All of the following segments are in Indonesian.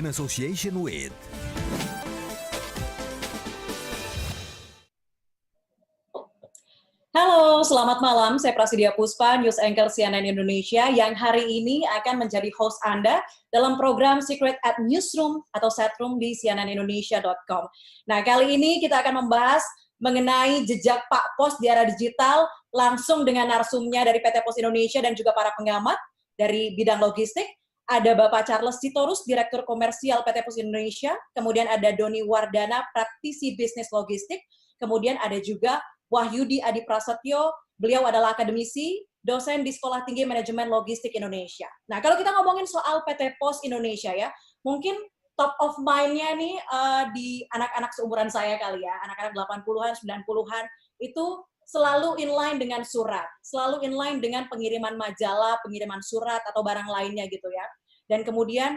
in association with Halo, selamat malam. Saya Prasidya Puspa, News Anchor CNN Indonesia yang hari ini akan menjadi host Anda dalam program Secret at Newsroom atau Setroom di cnnindonesia.com. Nah, kali ini kita akan membahas mengenai jejak Pak Pos di era digital langsung dengan narsumnya dari PT Pos Indonesia dan juga para pengamat dari bidang logistik. Ada Bapak Charles Sitorus, Direktur Komersial PT Pos Indonesia, kemudian ada Doni Wardana, praktisi bisnis logistik, kemudian ada juga Wahyudi Adi Prasetyo, beliau adalah akademisi, dosen di Sekolah Tinggi Manajemen Logistik Indonesia. Nah, kalau kita ngomongin soal PT Pos Indonesia ya, mungkin top of mind-nya nih di anak-anak seumuran saya kali ya, anak-anak 80-an, 90-an, itu selalu inline dengan surat, selalu inline dengan pengiriman majalah, pengiriman surat atau barang lainnya gitu ya. Dan kemudian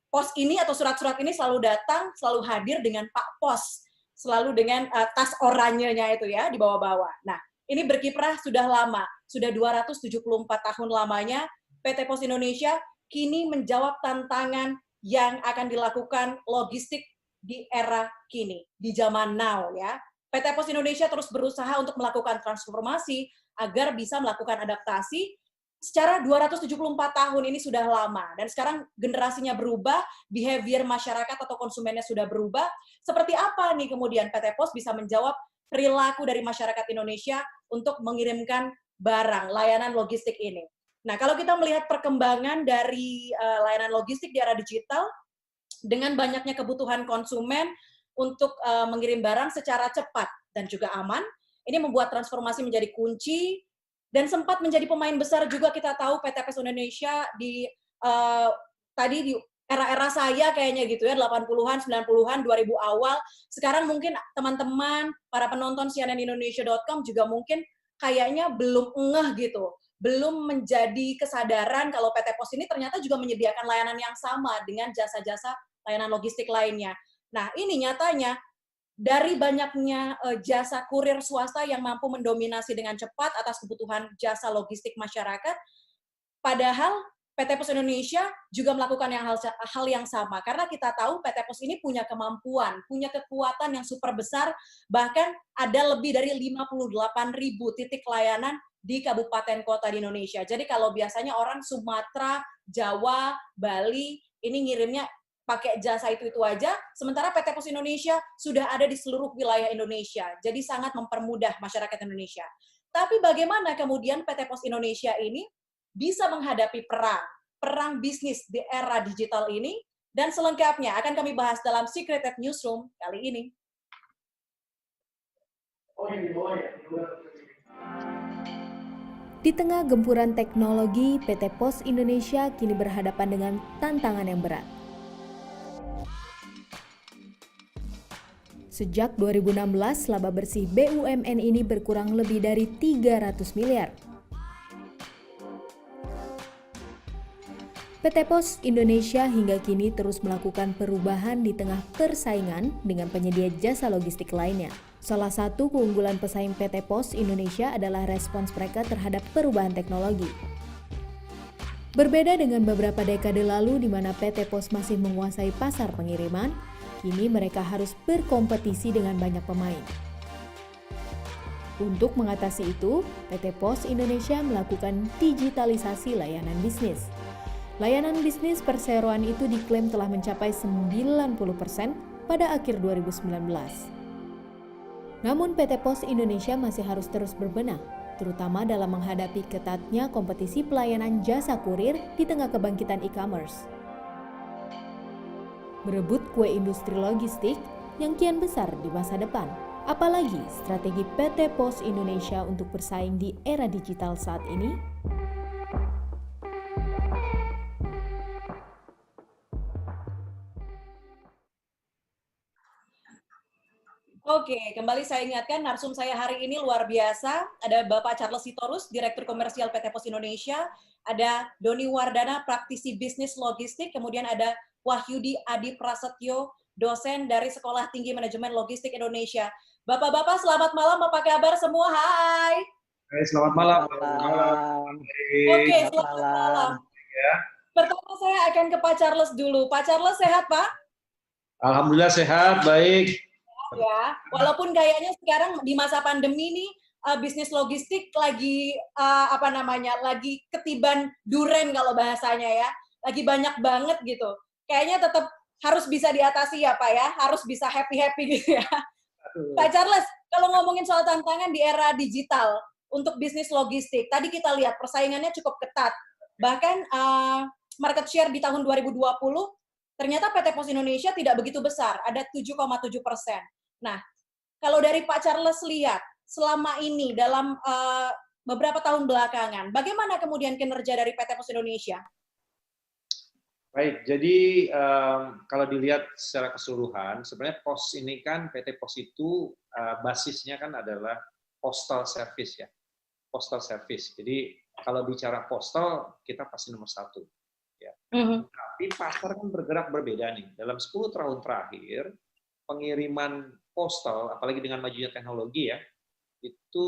Pos ini atau surat-surat ini selalu datang, selalu hadir dengan Pak Pos, selalu dengan tas oranyenya itu ya, di bawah-bawah. Nah, ini berkiprah sudah lama, sudah 274 tahun lamanya, PT Pos Indonesia kini menjawab tantangan yang akan dilakukan logistik di era kini, di zaman now ya. PT Pos Indonesia terus berusaha untuk melakukan transformasi agar bisa melakukan adaptasi. Secara 274 tahun ini sudah lama, dan sekarang generasinya berubah, behavior masyarakat atau konsumennya sudah berubah. Seperti apa nih kemudian PT Pos bisa menjawab perilaku dari masyarakat Indonesia untuk mengirimkan barang, layanan logistik ini. Nah, kalau kita melihat perkembangan dari layanan logistik di era digital, dengan banyaknya kebutuhan konsumen untuk mengirim barang secara cepat dan juga aman, ini membuat transformasi menjadi kunci. Dan sempat menjadi pemain besar juga kita tahu PT Pos Indonesia di tadi di era-era saya kayaknya gitu ya, 80-an, 90-an, 2000 awal. Sekarang mungkin teman-teman, para penonton cnnindonesia.com juga mungkin kayaknya belum ngeh gitu. Belum menjadi kesadaran kalau PT Pos ini ternyata juga menyediakan layanan yang sama dengan jasa-jasa layanan logistik lainnya. Nah, ini nyatanya dari banyaknya jasa kurir swasta yang mampu mendominasi dengan cepat atas kebutuhan jasa logistik masyarakat, padahal PT Pos Indonesia juga melakukan hal yang sama. Karena kita tahu PT Pos ini punya kemampuan, punya kekuatan yang super besar, bahkan ada lebih dari 58.000 titik layanan di kabupaten kota di Indonesia. Jadi kalau biasanya orang Sumatera, Jawa, Bali, ini ngirimnya pakai jasa itu aja, sementara PT Pos Indonesia sudah ada di seluruh wilayah Indonesia. Jadi sangat mempermudah masyarakat Indonesia. Tapi bagaimana kemudian PT Pos Indonesia ini bisa menghadapi perang bisnis di era digital ini? Dan selengkapnya akan kami bahas dalam Secret at Newsroom kali ini. Di tengah gempuran teknologi, PT Pos Indonesia kini berhadapan dengan tantangan yang berat. Sejak 2016, laba bersih BUMN ini berkurang lebih dari 300 miliar. PT Pos Indonesia hingga kini terus melakukan perubahan di tengah persaingan dengan penyedia jasa logistik lainnya. Salah satu keunggulan pesaing PT Pos Indonesia adalah respons mereka terhadap perubahan teknologi. Berbeda dengan beberapa dekade lalu di mana PT Pos masih menguasai pasar pengiriman, kini mereka harus berkompetisi dengan banyak pemain. Untuk mengatasi itu, PT Pos Indonesia melakukan digitalisasi layanan bisnis. Layanan bisnis perseroan itu diklaim telah mencapai 90% pada akhir 2019. Namun PT Pos Indonesia masih harus terus berbenah, terutama dalam menghadapi ketatnya kompetisi pelayanan jasa kurir di tengah kebangkitan e-commerce. Berebut kue industri logistik yang kian besar di masa depan. Apalagi strategi PT Pos Indonesia untuk bersaing di era digital saat ini? Oke, kembali saya ingatkan narsum saya hari ini luar biasa. Ada Bapak Charles Sitorus, Direktur Komersial PT Pos Indonesia. Ada Doni Wardana, praktisi bisnis logistik. Kemudian ada Wahyudi Adi Prasetyo, dosen dari Sekolah Tinggi Manajemen Logistik Indonesia. Bapak-bapak, selamat malam. Apa kabar semua? Hai. Hai, selamat malam. Oke, selamat malam. Ya. Pertama saya akan ke Pak Charles dulu. Pak Charles sehat, Pak? Alhamdulillah sehat, baik. Ya, walaupun kayaknya sekarang di masa pandemi nih bisnis logistik lagi apa namanya, lagi ketiban duren kalau bahasanya ya, lagi banyak banget gitu. Kayaknya tetap harus bisa diatasi ya Pak ya, harus bisa happy-happy gitu ya. Pak Charles, kalau ngomongin soal tantangan di era digital untuk bisnis logistik, tadi kita lihat persaingannya cukup ketat. Bahkan market share di tahun 2020 ternyata PT Pos Indonesia tidak begitu besar, ada 7,7%. Nah, kalau dari Pak Charles lihat selama ini dalam beberapa tahun belakangan, bagaimana kemudian kinerja dari PT Pos Indonesia? Baik, jadi kalau dilihat secara keseluruhan, sebenarnya pos ini kan PT Pos itu basisnya kan adalah postal service ya, postal service. Jadi kalau bicara postal kita pasti nomor satu. Ya. Tapi pasar kan bergerak berbeda nih. Dalam 10 tahun terakhir, pengiriman postal, apalagi dengan majunya teknologi ya, itu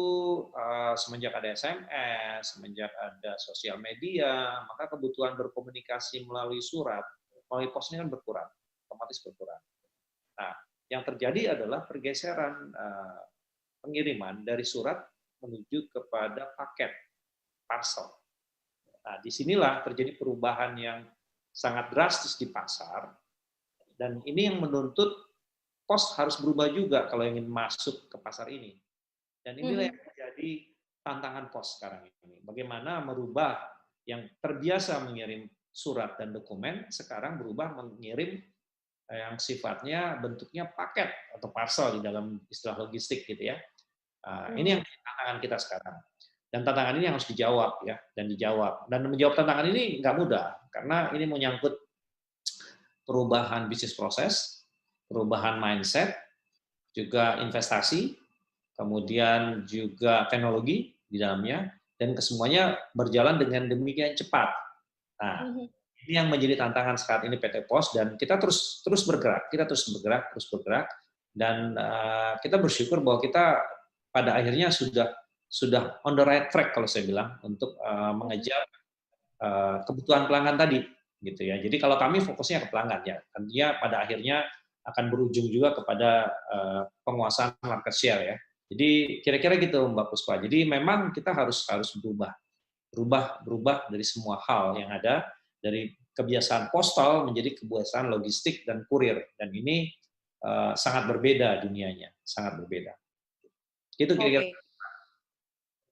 semenjak ada SMS, semenjak ada sosial media, maka kebutuhan berkomunikasi melalui surat, melalui pos ini kan berkurang, otomatis berkurang. Nah, yang terjadi adalah pergeseran pengiriman dari surat menuju kepada paket, parcel. Nah, disinilah terjadi perubahan yang sangat drastis di pasar, dan ini yang menuntut pos harus berubah juga kalau ingin masuk ke pasar ini. Dan inilah yang menjadi tantangan pos sekarang ini. Bagaimana merubah yang terbiasa mengirim surat dan dokumen, sekarang berubah mengirim yang sifatnya bentuknya paket atau parcel di dalam istilah logistik gitu ya. Ini yang tantangan kita sekarang. Dan tantangan ini harus dijawab ya, dan dijawab. Dan menjawab tantangan ini nggak mudah, karena ini menyangkut perubahan bisnis proses, perubahan mindset, juga investasi, kemudian juga teknologi di dalamnya, dan kesemuanya berjalan dengan demikian cepat. Nah, ini yang menjadi tantangan saat ini PT Pos, dan kita terus bergerak, dan kita bersyukur bahwa kita pada akhirnya sudah on the right track kalau saya bilang untuk mengejar kebutuhan pelanggan tadi, gitu ya. Jadi kalau kami fokusnya ke pelanggan ya, tentunya pada akhirnya akan berujung juga kepada penguasaan market share ya. Jadi kira-kira gitu Mbak Puspa. Jadi memang kita harus berubah dari semua hal yang ada, dari kebiasaan postal menjadi kebiasaan logistik dan kurir, dan ini sangat berbeda dunianya, sangat berbeda. Itu kira-kira.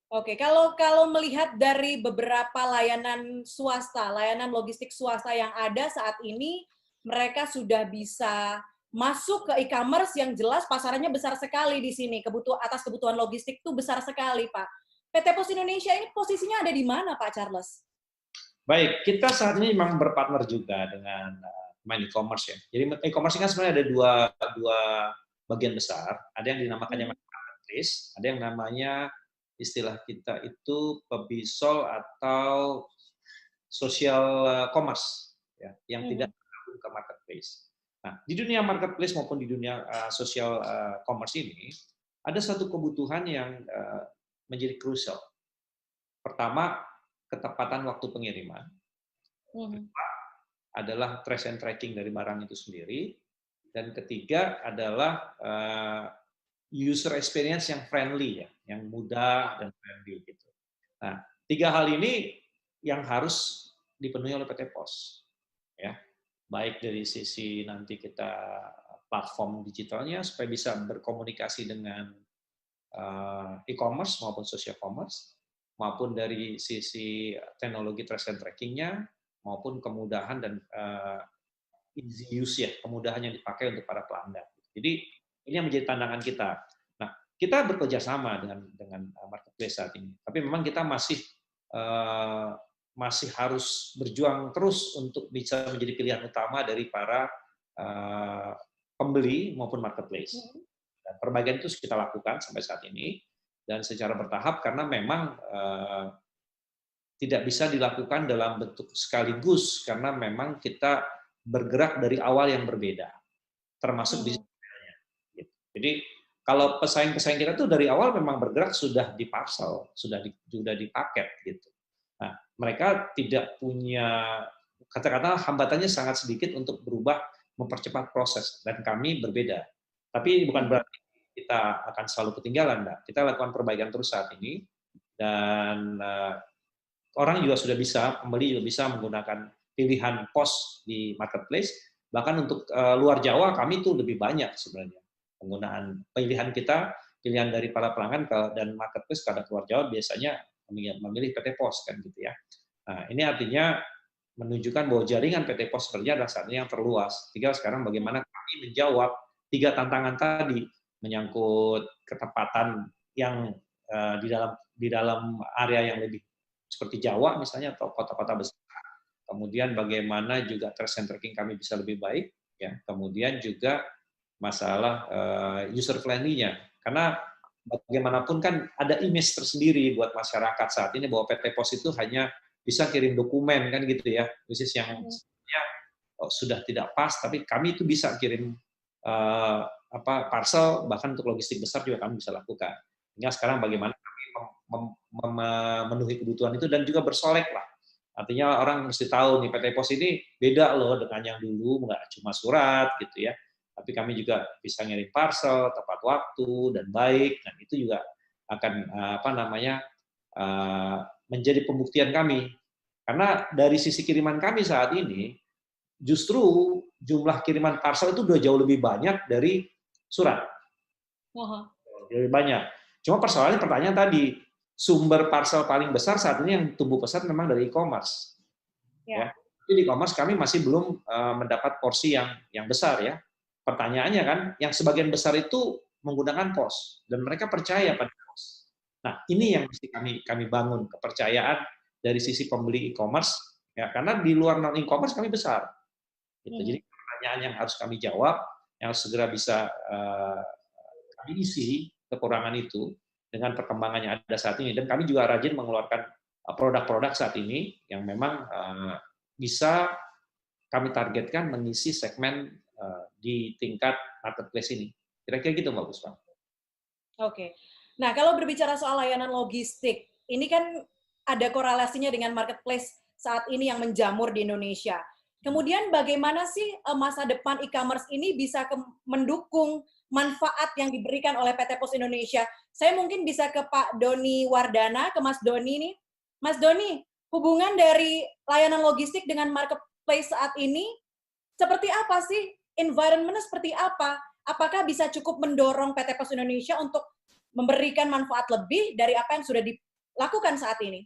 Oke, kalau melihat dari beberapa layanan swasta, layanan logistik swasta yang ada saat ini, mereka sudah bisa masuk ke e-commerce yang jelas pasarannya besar sekali di sini. Atas kebutuhan logistik itu besar sekali, Pak. PT Pos Indonesia ini posisinya ada di mana, Pak Charles? Baik, kita saat ini memang berpartner juga dengan main e-commerce ya. Jadi e-commerce kan sebenarnya ada dua bagian besar. Ada yang dinamakannya marketplace, ada yang namanya istilah kita itu pebisol atau social commerce ya, yang tidak tergabung ke marketplace. Nah, di dunia marketplace maupun di dunia social commerce ini, ada satu kebutuhan yang menjadi krusial. Pertama, ketepatan waktu pengiriman. Kedua, adalah trace and tracking dari barang itu sendiri. Dan ketiga adalah user experience yang friendly, ya, yang mudah dan friendly. Gitu. Nah, tiga hal ini yang harus dipenuhi oleh PT Pos. Ya. Baik dari sisi nanti kita platform digitalnya supaya bisa berkomunikasi dengan e-commerce maupun social commerce, maupun dari sisi teknologi trace and tracking-nya, maupun kemudahan dan easy use ya, kemudahan yang dipakai untuk para pelanggan. Jadi ini yang menjadi tantangan kita. Nah, kita bekerja sama dengan marketplace saat ini, tapi memang kita masih harus berjuang terus untuk bisa menjadi pilihan utama dari para pembeli maupun marketplace. Dan perbaikan itu kita lakukan sampai saat ini, dan secara bertahap karena memang tidak bisa dilakukan dalam bentuk sekaligus, karena memang kita bergerak dari awal yang berbeda, termasuk bisnis modelnya. Jadi kalau pesaing-pesaing kita tuh dari awal memang bergerak sudah di parcel, sudah di paket gitu. Nah, mereka tidak punya katakanlah hambatannya sangat sedikit untuk berubah, mempercepat proses, dan kami berbeda. Tapi bukan berarti kita akan selalu ketinggalan, Mbak. Kita lakukan perbaikan terus saat ini, dan orang juga sudah bisa, pembeli juga bisa menggunakan pilihan POS di marketplace. Bahkan untuk luar Jawa, kami itu lebih banyak sebenarnya penggunaan pilihan kita, pilihan dari para pelanggan dan marketplace pada luar Jawa biasanya memilih PT POS kan gitu ya. Nah, ini artinya menunjukkan bahwa jaringan PT POS kerja adalah saat ini yang terluas. Tinggal sekarang bagaimana kami menjawab 3 tantangan tadi, menyangkut ketepatan yang di dalam area yang lebih seperti Jawa misalnya atau kota-kota besar. Kemudian bagaimana juga trust and tracking kami bisa lebih baik, ya. Kemudian juga masalah user friendly-nya. Karena bagaimanapun kan ada image tersendiri buat masyarakat saat ini bahwa PT POS itu hanya bisa kirim dokumen kan gitu ya, bisnis yang sebenarnya sudah tidak pas, tapi kami itu bisa kirim parcel, bahkan untuk logistik besar juga kami bisa lakukan. Tinggal sekarang bagaimana kami memenuhi kebutuhan itu dan juga bersolek lah. Artinya orang mesti tahu nih PT POS ini beda loh dengan yang dulu, nggak cuma surat gitu ya, tapi kami juga bisa ngirim parcel tepat waktu dan baik, dan itu juga akan menjadi pembuktian kami. Karena dari sisi kiriman kami saat ini, justru jumlah kiriman parcel itu udah jauh lebih banyak dari surat. Lebih banyak. Cuma pertanyaan tadi, sumber parcel paling besar saat ini yang tumbuh pesat memang dari e-commerce. Ya. Tapi di e-commerce kami masih belum mendapat porsi yang besar ya. Pertanyaannya kan, yang sebagian besar itu menggunakan POS dan mereka percaya pada POS. Nah, ini yang mesti kami bangun, kepercayaan dari sisi pembeli e-commerce, ya, karena di luar non e-commerce kami besar. Gitu. Jadi pertanyaan yang harus kami jawab, yang segera bisa kami isi kekurangan itu dengan perkembangan yang ada saat ini. Dan kami juga rajin mengeluarkan produk-produk saat ini yang memang bisa kami targetkan mengisi segmen di tingkat marketplace ini. Kira-kira gitu Mbak Puspa. Oke. Nah, kalau berbicara soal layanan logistik, ini kan ada korelasinya dengan marketplace saat ini yang menjamur di Indonesia. Kemudian bagaimana sih masa depan e-commerce ini bisa mendukung manfaat yang diberikan oleh PT POS Indonesia? Saya mungkin bisa ke Pak Doni Wardana, ke Mas Doni nih. Mas Doni, hubungan dari layanan logistik dengan marketplace saat ini seperti apa sih? Environment-nya seperti apa? Apakah bisa cukup mendorong PT POS Indonesia untuk memberikan manfaat lebih dari apa yang sudah dilakukan saat ini?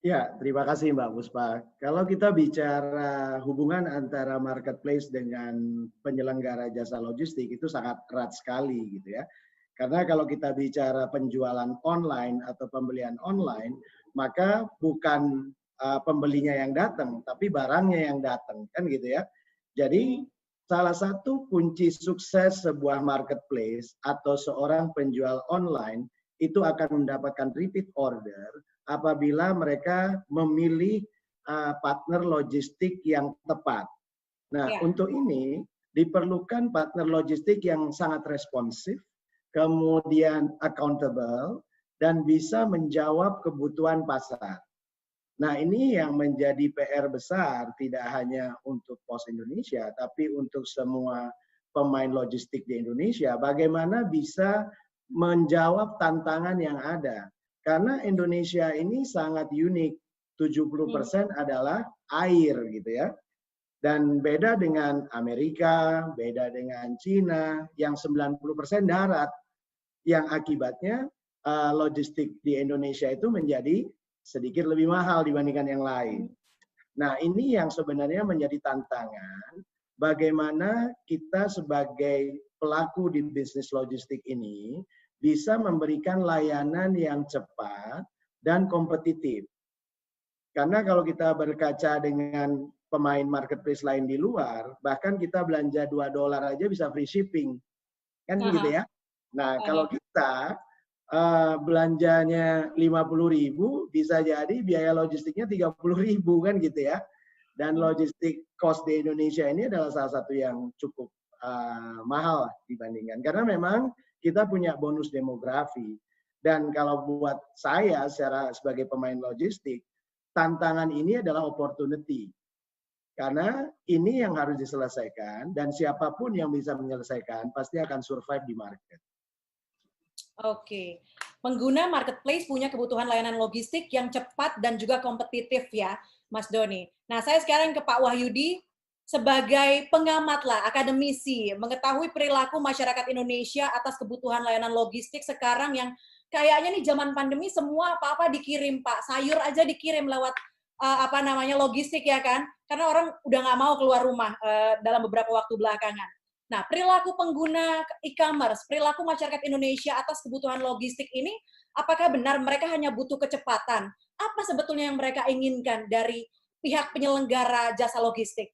Ya, terima kasih Mbak Puspa. Kalau kita bicara hubungan antara marketplace dengan penyelenggara jasa logistik itu sangat erat sekali gitu ya. Karena kalau kita bicara penjualan online atau pembelian online, maka bukan pembelinya yang datang, tapi barangnya yang datang, kan gitu ya. Jadi salah satu kunci sukses sebuah marketplace atau seorang penjual online itu akan mendapatkan repeat order apabila mereka memilih partner logistik yang tepat. Nah, untuk ini diperlukan partner logistik yang sangat responsif, kemudian accountable, dan bisa menjawab kebutuhan pasar. Nah, ini yang menjadi PR besar, tidak hanya untuk POS Indonesia, tapi untuk semua pemain logistik di Indonesia, bagaimana bisa menjawab tantangan yang ada. Karena Indonesia ini sangat unik, 70% adalah air gitu ya. Dan beda dengan Amerika, beda dengan Cina, yang 90% darat. Yang akibatnya logistik di Indonesia itu menjadi sedikit lebih mahal dibandingkan yang lain. Nah, ini yang sebenarnya menjadi tantangan bagaimana kita sebagai pelaku di bisnis logistik ini bisa memberikan layanan yang cepat dan kompetitif. Karena kalau kita berkaca dengan pemain marketplace lain di luar, bahkan kita belanja $2 aja bisa free shipping. Kan begitu ya? Nah, kalau kita belanjanya 50.000 bisa jadi biaya logistiknya 30.000 kan gitu ya. Dan logistik cost di Indonesia ini adalah salah satu yang cukup mahal dibandingkan. Karena memang kita punya bonus demografi. Dan kalau buat saya sebagai pemain logistik, tantangan ini adalah opportunity. Karena ini yang harus diselesaikan dan siapapun yang bisa menyelesaikan pasti akan survive di market. Oke. Pengguna marketplace punya kebutuhan layanan logistik yang cepat dan juga kompetitif ya, Mas Doni. Nah, saya sekarang ke Pak Wahyudi sebagai pengamat lah, akademisi, mengetahui perilaku masyarakat Indonesia atas kebutuhan layanan logistik sekarang yang kayaknya nih zaman pandemi semua apa-apa dikirim, Pak. Sayur aja dikirim lewat logistik ya kan? Karena orang udah nggak mau keluar rumah dalam beberapa waktu belakangan. Nah, perilaku pengguna e-commerce, perilaku masyarakat Indonesia atas kebutuhan logistik ini, apakah benar mereka hanya butuh kecepatan? Apa sebetulnya yang mereka inginkan dari pihak penyelenggara jasa logistik?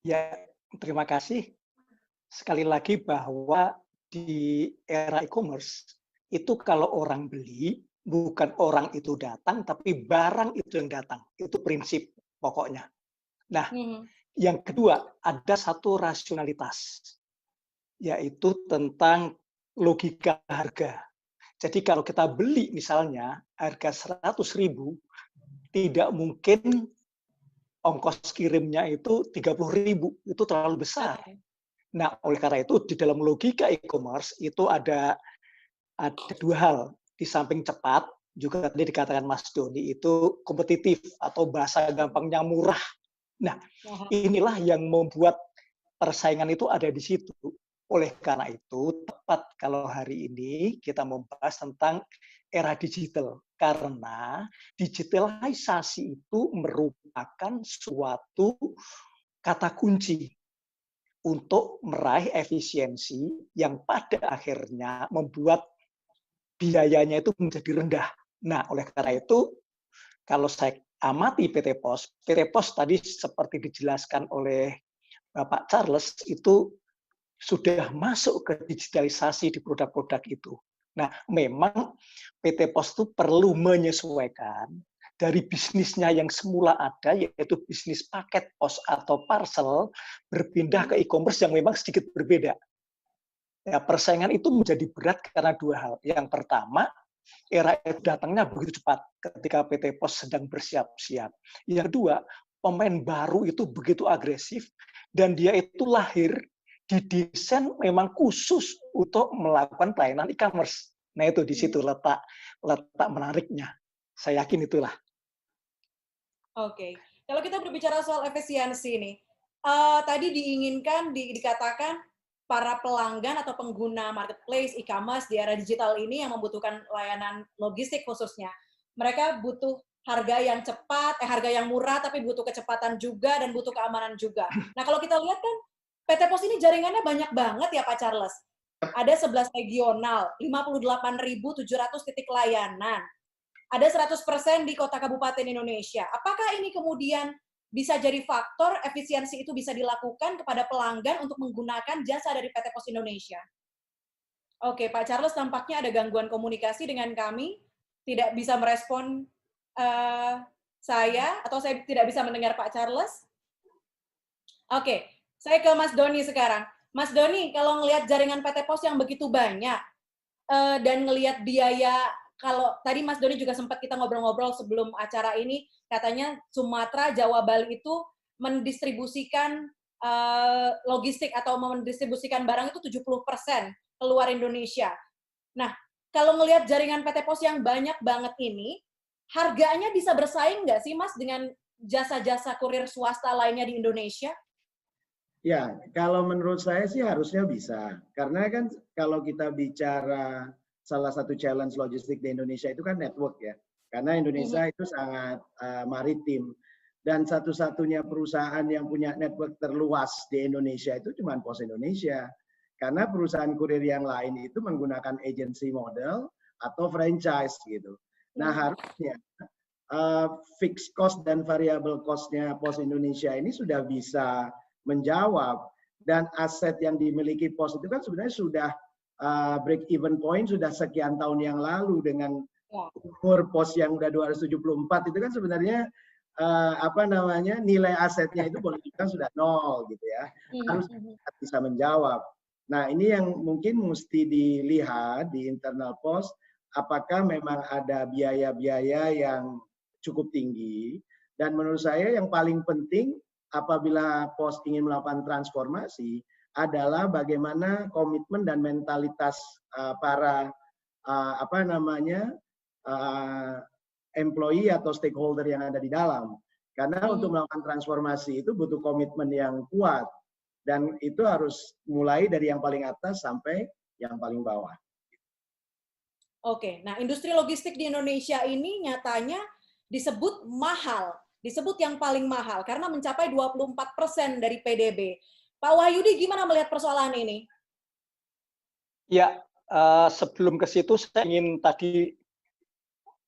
Ya, terima kasih. Sekali lagi bahwa di era e-commerce, itu kalau orang beli, bukan orang itu datang, tapi barang itu yang datang. Itu prinsip pokoknya. Nah, yang kedua, ada satu rasionalitas, yaitu tentang logika harga. Jadi kalau kita beli misalnya harga 100.000, tidak mungkin ongkos kirimnya itu 30.000, itu terlalu besar. Nah, oleh karena itu di dalam logika e-commerce itu ada dua hal. Di samping cepat, juga tadi dikatakan Mas Doni itu kompetitif atau bahasa gampangnya murah. Nah, inilah yang membuat persaingan itu ada di situ. Oleh karena itu, tepat kalau hari ini kita membahas tentang era digital. Karena digitalisasi itu merupakan suatu kata kunci untuk meraih efisiensi yang pada akhirnya membuat biayanya itu menjadi rendah. Nah, oleh karena itu, kalau saya amati PT Pos tadi seperti dijelaskan oleh Bapak Charles, itu sudah masuk ke digitalisasi di produk-produk itu. Nah, memang PT Pos itu perlu menyesuaikan dari bisnisnya yang semula ada, yaitu bisnis paket pos atau parcel, berpindah ke e-commerce yang memang sedikit berbeda. Ya, persaingan itu menjadi berat karena dua hal. Yang pertama, era itu datangnya begitu cepat ketika PT Pos sedang bersiap-siap. Yang kedua, pemain baru itu begitu agresif dan dia itu lahir didesain memang khusus untuk melakukan pelayanan e-commerce. Nah, itu di situ letak menariknya. Saya yakin itulah. Oke. Kalau kita berbicara soal efisiensi nih, tadi diinginkan dikatakan para pelanggan atau pengguna marketplace e-commerce di era digital ini yang membutuhkan layanan logistik khususnya, mereka butuh harga yang cepat, harga yang murah, tapi butuh kecepatan juga dan butuh keamanan juga. Nah, kalau kita lihat kan PT Pos ini jaringannya banyak banget ya Pak Charles. Ada 11 regional, 58.700 titik layanan. Ada 100% di kota kabupaten Indonesia. Apakah ini kemudian bisa jadi faktor efisiensi itu bisa dilakukan kepada pelanggan untuk menggunakan jasa dari PT Pos Indonesia? Oke, Pak Charles tampaknya ada gangguan komunikasi dengan kami, tidak bisa merespon saya, atau saya tidak bisa mendengar Pak Charles. Oke, saya ke Mas Doni sekarang. Mas Doni, kalau ngelihat jaringan PT Pos yang begitu banyak, dan ngelihat biaya, kalau tadi Mas Doni juga sempat kita ngobrol-ngobrol sebelum acara ini, katanya Sumatera, Jawa, Bali itu mendistribusikan logistik atau mendistribusikan barang itu 70% keluar Indonesia. Nah, kalau ngelihat jaringan PT Pos yang banyak banget ini, harganya bisa bersaing nggak sih Mas dengan jasa-jasa kurir swasta lainnya di Indonesia? Ya, kalau menurut saya sih harusnya bisa. Karena kan kalau kita bicara salah satu challenge logistik di Indonesia itu kan network ya. Karena Indonesia itu sangat maritim. Dan satu-satunya perusahaan yang punya network terluas di Indonesia itu cuma Pos Indonesia. Karena perusahaan kurir yang lain itu menggunakan agency model atau franchise gitu. Nah, harusnya fixed cost dan variable cost-nya Pos Indonesia ini sudah bisa menjawab, dan aset yang dimiliki Pos itu kan sebenarnya sudah break even point sudah sekian tahun yang lalu dengan umur Pos yang udah 274 itu kan sebenarnya nilai asetnya itu boleh dibilang sudah nol gitu ya. Harus bisa menjawab. Nah, ini yang mungkin mesti dilihat di internal Pos, apakah memang ada biaya-biaya yang cukup tinggi Dan menurut saya yang paling penting apabila POS ingin melakukan transformasi adalah bagaimana komitmen dan mentalitas para employee atau stakeholder yang ada di dalam. Karena untuk melakukan transformasi itu butuh komitmen yang kuat dan itu harus mulai dari yang paling atas sampai yang paling bawah. Oke, nah industri logistik di Indonesia ini nyatanya disebut mahal, disebut yang paling mahal karena mencapai 24% dari PDB. Pak Wahyudi gimana melihat persoalan ini? Ya, sebelum ke situ saya ingin tadi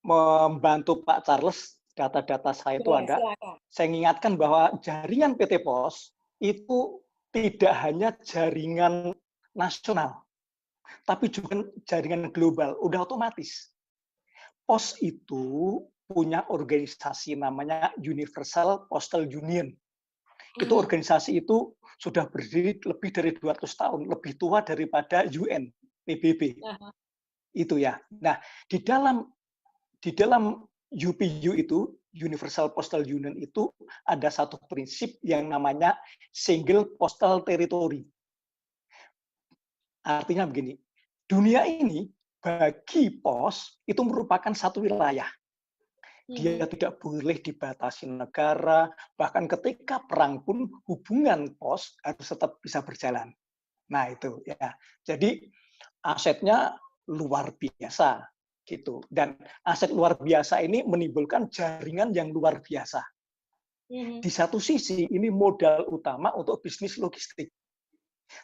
membantu Pak Charles, data-data saya itu ada. Silakan. Saya ingatkan bahwa jaringan PT POS itu tidak hanya jaringan nasional, tapi juga jaringan global, udah otomatis. POS itu punya organisasi namanya Universal Postal Union. Itu organisasi itu sudah berdiri lebih dari 200 tahun, lebih tua daripada UN, PBB. Itu ya. Nah, di dalam UPU itu, Universal Postal Union itu ada satu prinsip yang namanya Single Postal Territory. Artinya begini, dunia ini bagi pos itu merupakan satu wilayah. Dia tidak boleh dibatasi negara, bahkan ketika perang pun hubungan pos harus tetap bisa berjalan. Nah itu ya. Jadi asetnya luar biasa gitu. Dan aset luar biasa ini menimbulkan jaringan yang luar biasa. Di satu sisi ini modal utama untuk bisnis logistik.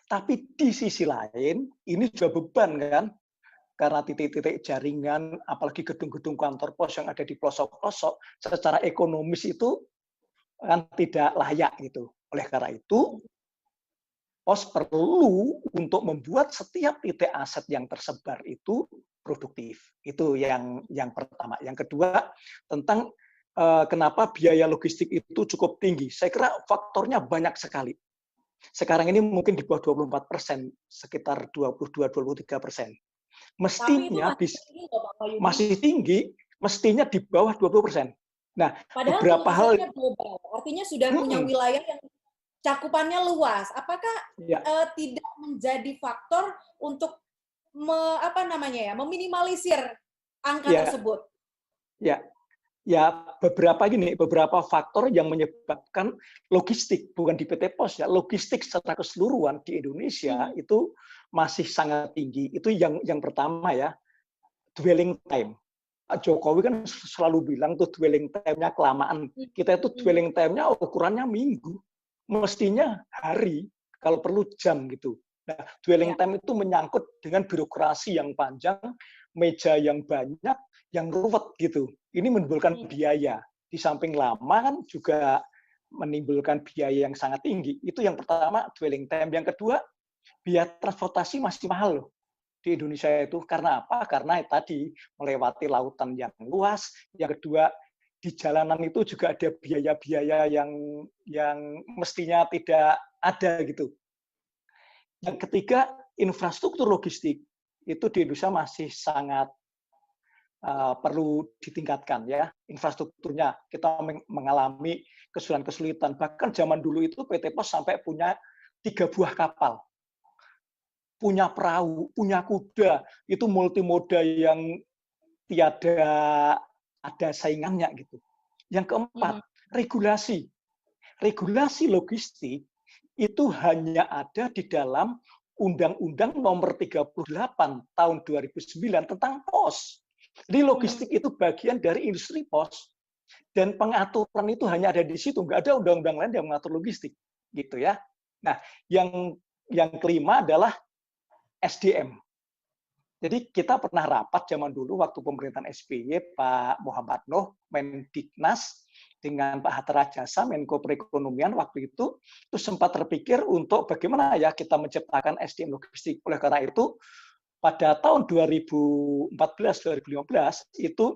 Tapi di sisi lain ini juga beban kan, karena titik-titik jaringan, apalagi gedung-gedung kantor pos yang ada di pelosok-pelosok, secara ekonomis itu kan tidak layak gitu. Oleh karena itu, pos perlu untuk membuat setiap titik aset yang tersebar itu produktif. Itu yang pertama. Yang kedua, tentang kenapa biaya logistik itu cukup tinggi. Saya kira faktornya banyak sekali. Sekarang ini mungkin di bawah 24%, sekitar 22-23%. Mestinya masih tinggi, mestinya di bawah 20%. Nah, padahal beberapa hal global, artinya sudah punya wilayah yang cakupannya luas. Apakah tidak menjadi faktor untuk meminimalisir angka tersebut? Ya, beberapa faktor yang menyebabkan logistik, bukan di PT POS ya, logistik secara keseluruhan di Indonesia itu masih sangat tinggi. Itu yang pertama ya, dwelling time. Pak Jokowi kan selalu bilang tuh dwelling time-nya kelamaan. Kita itu dwelling time-nya ukurannya minggu, mestinya hari, kalau perlu jam gitu. Nah, dwelling time itu menyangkut dengan birokrasi yang panjang, meja yang banyak, yang ruwet gitu. Ini menimbulkan biaya. Di samping lama kan juga menimbulkan biaya yang sangat tinggi. Itu yang pertama, dwelling time. Yang kedua, biaya transportasi masih mahal loh di Indonesia itu. Karena apa? Karena tadi melewati lautan yang luas. Yang kedua, di jalanan itu juga ada biaya-biaya yang mestinya tidak ada gitu. Yang ketiga, infrastruktur logistik itu di Indonesia masih sangat perlu ditingkatkan ya, infrastrukturnya. Kita mengalami kesulitan-kesulitan. Bahkan zaman dulu itu PT POS sampai punya 3 buah kapal, punya perahu, punya kuda, itu multimoda yang tiada ada saingannya gitu. Yang keempat, regulasi. Regulasi logistik itu hanya ada di dalam Undang-Undang Nomor 38 Tahun 2009 tentang POS. Jadi logistik itu bagian dari industri pos dan pengaturan itu hanya ada di situ, nggak ada undang-undang lain yang mengatur logistik, gitu ya. Nah, yang kelima adalah SDM. Jadi kita pernah rapat zaman dulu waktu pemerintahan SBY, Pak Muhammad Nuh, Mendiknas, dengan Pak Hatta Rajasa, Menko Perekonomian waktu itu sempat terpikir untuk bagaimana ya kita menciptakan SDM logistik. Oleh karena itu, pada tahun 2014-2015 itu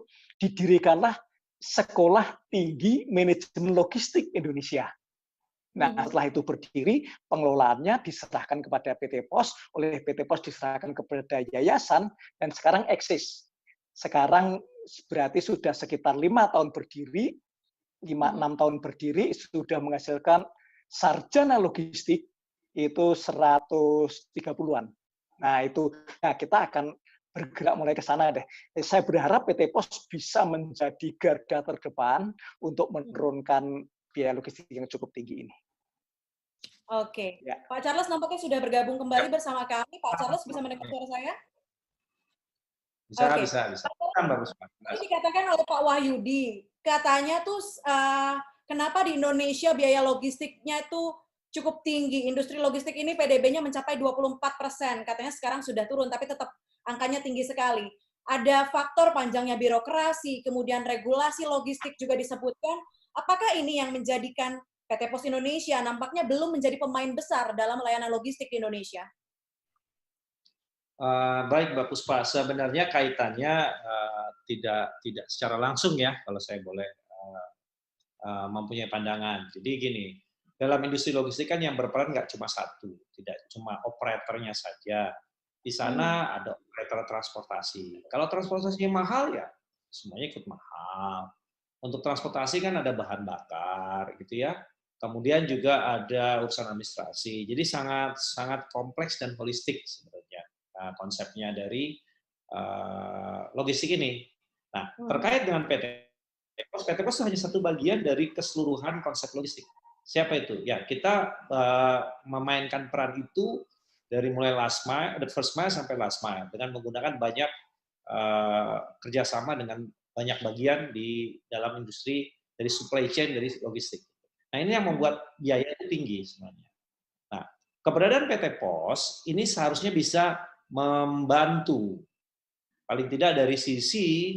didirikanlah Sekolah Tinggi Manajemen Logistik Indonesia. Nah, setelah itu berdiri, pengelolaannya diserahkan kepada PT POS, oleh PT POS diserahkan kepada yayasan, dan sekarang eksis. Sekarang berarti sudah sekitar 5 tahun berdiri, 5-6 tahun berdiri sudah menghasilkan sarjana logistik itu 130-an. Nah, kita akan bergerak mulai ke sana deh. Saya berharap PT POS bisa menjadi garda terdepan untuk menurunkan biaya logistik yang cukup tinggi ini. Oke. Ya. Pak Charles nampaknya sudah bergabung kembali bersama kami. Pak Charles bisa mendengar suara saya? Bisa, Oke. bisa. Kan bagus, Pak. Ini dikatakan oleh Pak Wahyudi, katanya tuh kenapa di Indonesia biaya logistiknya itu cukup tinggi. Industri logistik ini PDB-nya mencapai 24%. Katanya sekarang sudah turun, tapi tetap angkanya tinggi sekali. Ada faktor panjangnya birokrasi, kemudian regulasi logistik juga disebutkan. Apakah ini yang menjadikan PT POS Indonesia nampaknya belum menjadi pemain besar dalam layanan logistik di Indonesia? Baik, Mbak Puspa. Sebenarnya kaitannya tidak secara langsung ya, kalau saya boleh mempunyai pandangan. Jadi gini, dalam industri logistik kan yang berperan nggak cuma satu, tidak cuma operatornya saja. Di sana ada operator transportasi. Kalau transportasinya mahal ya semuanya ikut mahal. Untuk transportasi kan ada bahan bakar, gitu ya. Kemudian juga ada urusan administrasi. Jadi sangat kompleks dan holistik sebenarnya konsepnya dari logistik ini. Nah, terkait dengan PT POS hanya satu bagian dari keseluruhan konsep logistik. Siapa itu? Ya, kita memainkan peran itu dari mulai last mile, the first mile sampai last mile dengan menggunakan banyak kerjasama dengan banyak bagian di dalam industri dari supply chain dari logistik. Nah, ini yang membuat biaya itu tinggi sebenarnya. Nah, keberadaan PT POS ini seharusnya bisa membantu paling tidak dari sisi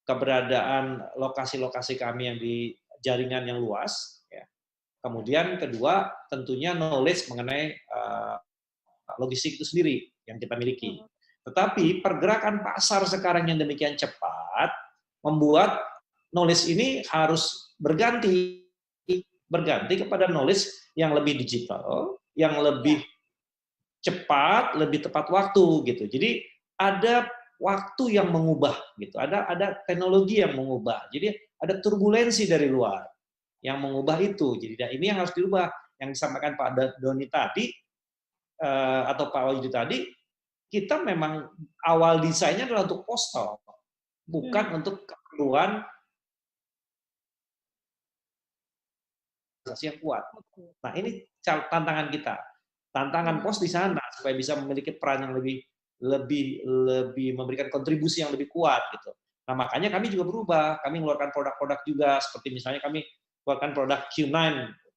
keberadaan lokasi-lokasi kami yang di jaringan yang luas. Ya. Kemudian kedua, tentunya knowledge mengenai logistik itu sendiri yang kita miliki. Tetapi pergerakan pasar sekarang yang demikian cepat membuat knowledge ini harus berganti kepada knowledge yang lebih digital, yang lebih cepat, lebih tepat waktu gitu. Jadi ada waktu yang mengubah gitu. Ada teknologi yang mengubah. Jadi ada turbulensi dari luar yang mengubah itu. Jadi ini yang harus dirubah. Yang disampaikan Pak Doni tadi atau Pak Wahyudi tadi, kita memang awal desainnya adalah untuk postal, bukan untuk keperluan yang kuat. Nah, ini tantangan kita. Tantangan POS di sana supaya bisa memiliki peran yang lebih memberikan kontribusi yang lebih kuat gitu. Nah, makanya kami juga berubah. Kami mengeluarkan produk-produk juga seperti misalnya kami keluarkan produk Q9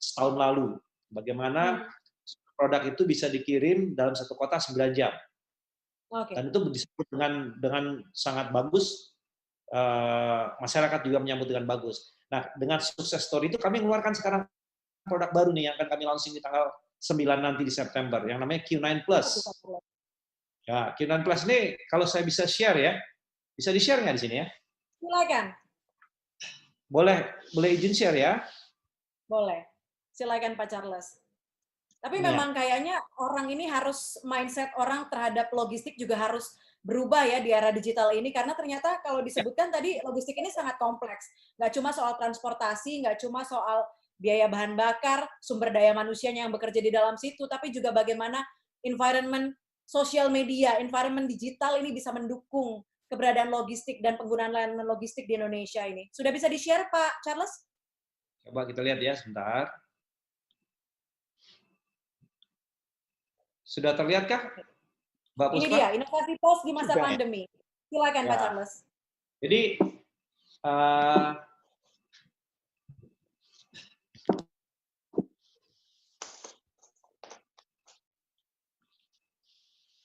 setahun lalu. Bagaimana produk itu bisa dikirim dalam satu kota 9 jam. Dan itu disebut dengan sangat bagus. Masyarakat juga menyambut dengan bagus. Nah, dengan sukses story itu kami mengeluarkan sekarang produk baru nih yang akan kami launching di tanggal 9 nanti di September, yang namanya Q9 Plus. Ya, Q9 Plus ini kalau saya bisa share ya, bisa di-share nggak di sini ya? Silakan. Boleh izin share ya? Boleh. Silakan Pak Charles. Tapi memang kayaknya orang ini harus, mindset orang terhadap logistik juga harus berubah ya di era digital ini, karena ternyata kalau disebutkan tadi logistik ini sangat kompleks. Nggak cuma soal transportasi, nggak cuma soal biaya bahan bakar, sumber daya manusianya yang bekerja di dalam situ, tapi juga bagaimana environment sosial media, environment digital ini bisa mendukung keberadaan logistik dan penggunaan layanan logistik di Indonesia ini. Sudah bisa di-share, Pak Charles? Coba kita lihat ya, sebentar. Sudah terlihatkah, Mbak Puspa? Ini dia, inovasi POS di masa pandemi. Silakan, Pak Charles. Jadi,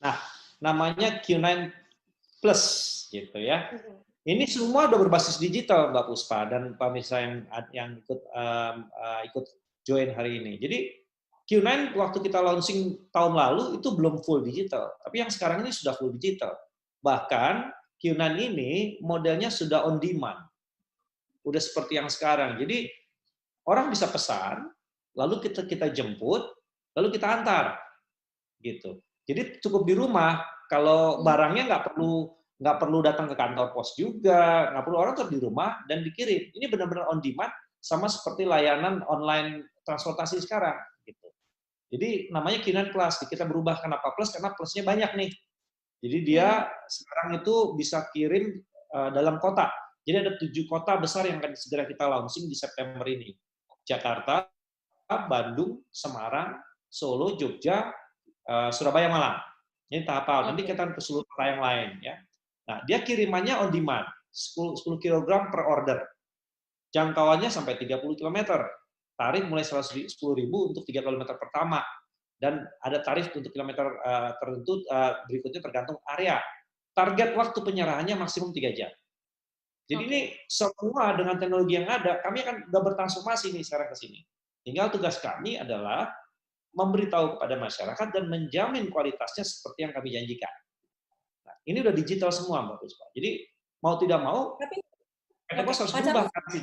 nah, namanya Q9 Plus, gitu ya. Ini semua udah berbasis digital, Mbak Puspa dan pemirsa yang ikut join hari ini. Jadi Q9 waktu kita launching tahun lalu itu belum full digital, tapi yang sekarang ini sudah full digital. Bahkan Q9 ini modelnya sudah on demand, udah seperti yang sekarang. Jadi orang bisa pesan, lalu kita jemput, lalu kita antar, gitu. Jadi cukup di rumah. Kalau barangnya nggak perlu datang ke kantor pos juga, nggak perlu, orang tetap di rumah dan dikirim. Ini benar-benar on demand sama seperti layanan online transportasi sekarang gitu. Jadi namanya Q9 Plus, kita berubah kenapa plus? Karena plusnya banyak nih. Jadi dia sekarang itu bisa kirim dalam kota. Jadi ada 7 kota besar yang akan segera kita launching di September ini. Jakarta, Bandung, Semarang, Solo, Jogja, Surabaya, Malang. Ini tahap awal. Nanti kita akan ke seluruh kota yang lain ya. Nah, dia kirimannya on demand, 10 kg per order. Jangkauannya sampai 30 km. Tarif mulai 10.000 untuk 3 km pertama. Dan ada tarif untuk kilometer tertentu berikutnya tergantung area. Target waktu penyerahannya maksimum 3 jam. Jadi ini semua dengan teknologi yang ada, kami akan udah bertransformasi nih sekarang ke sini. Tinggal tugas kami adalah memberitahu kepada masyarakat dan menjamin kualitasnya seperti yang kami janjikan. Nah, ini udah digital semua, Mbak Puspa. Jadi mau tidak mau, Tapi PT Pos harus Pak berubah. Charles,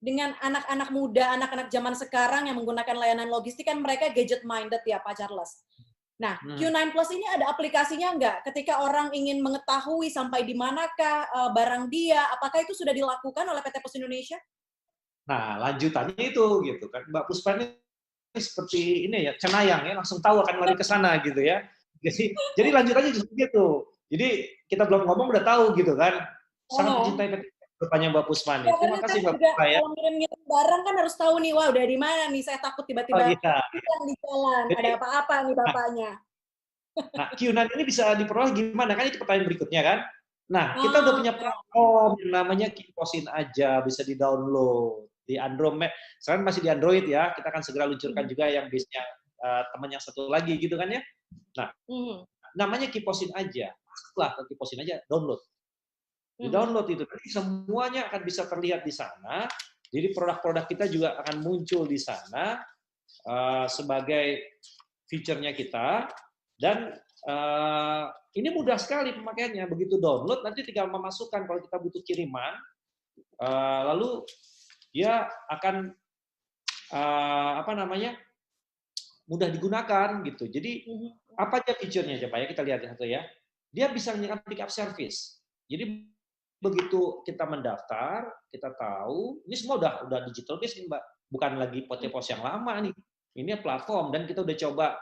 dengan anak-anak muda, anak-anak zaman sekarang yang menggunakan layanan logistik kan mereka gadget minded ya Pak Charles. Nah, Q9 Plus ini ada aplikasinya nggak? Ketika orang ingin mengetahui sampai di manakah barang dia, apakah itu sudah dilakukan oleh PT Pos Indonesia? Nah, lanjutannya itu gitu kan. Mbak Puspa ini seperti ini ya, cenayang ya, langsung tahu akan lari ke sana gitu ya. Jadi lanjutannya justru gitu. Jadi kita belum ngomong udah tahu gitu kan. Sangat mencintai PT Bertanya Mbak Puspa nih. Terima kasih Mbak Puspa ya. Kalau ngirim-ngirim barang kan harus tahu nih, wah udah di mana nih, saya takut tiba-tiba hilang di jalan, ada apa-apa nih bapaknya. Nah, Q9 ini bisa diperoleh gimana? Kan itu pertanyaan berikutnya kan. Nah, kita udah punya platform yang namanya Kiposin aja, bisa di-download di Android. Sekarang masih di Android ya, kita akan segera luncurkan juga yang base-nya teman yang satu lagi gitu kan ya. Nah, namanya Kiposin aja. Masuklah ke Kiposin aja, download. Di-download itu, nanti semuanya akan bisa terlihat di sana. Jadi produk-produk kita juga akan muncul di sana sebagai feature-nya kita. Dan ini mudah sekali pemakaiannya. Begitu download, nanti tinggal memasukkan kalau kita butuh kiriman, lalu dia akan mudah digunakan gitu. Jadi apa aja feature-nya coba ya kita lihat satu ya. Dia bisa menyediakan pick up service. Jadi begitu kita mendaftar, kita tahu ini semua udah digital base nih Mbak, bukan lagi PT Pos yang lama nih. Ini platform dan kita udah coba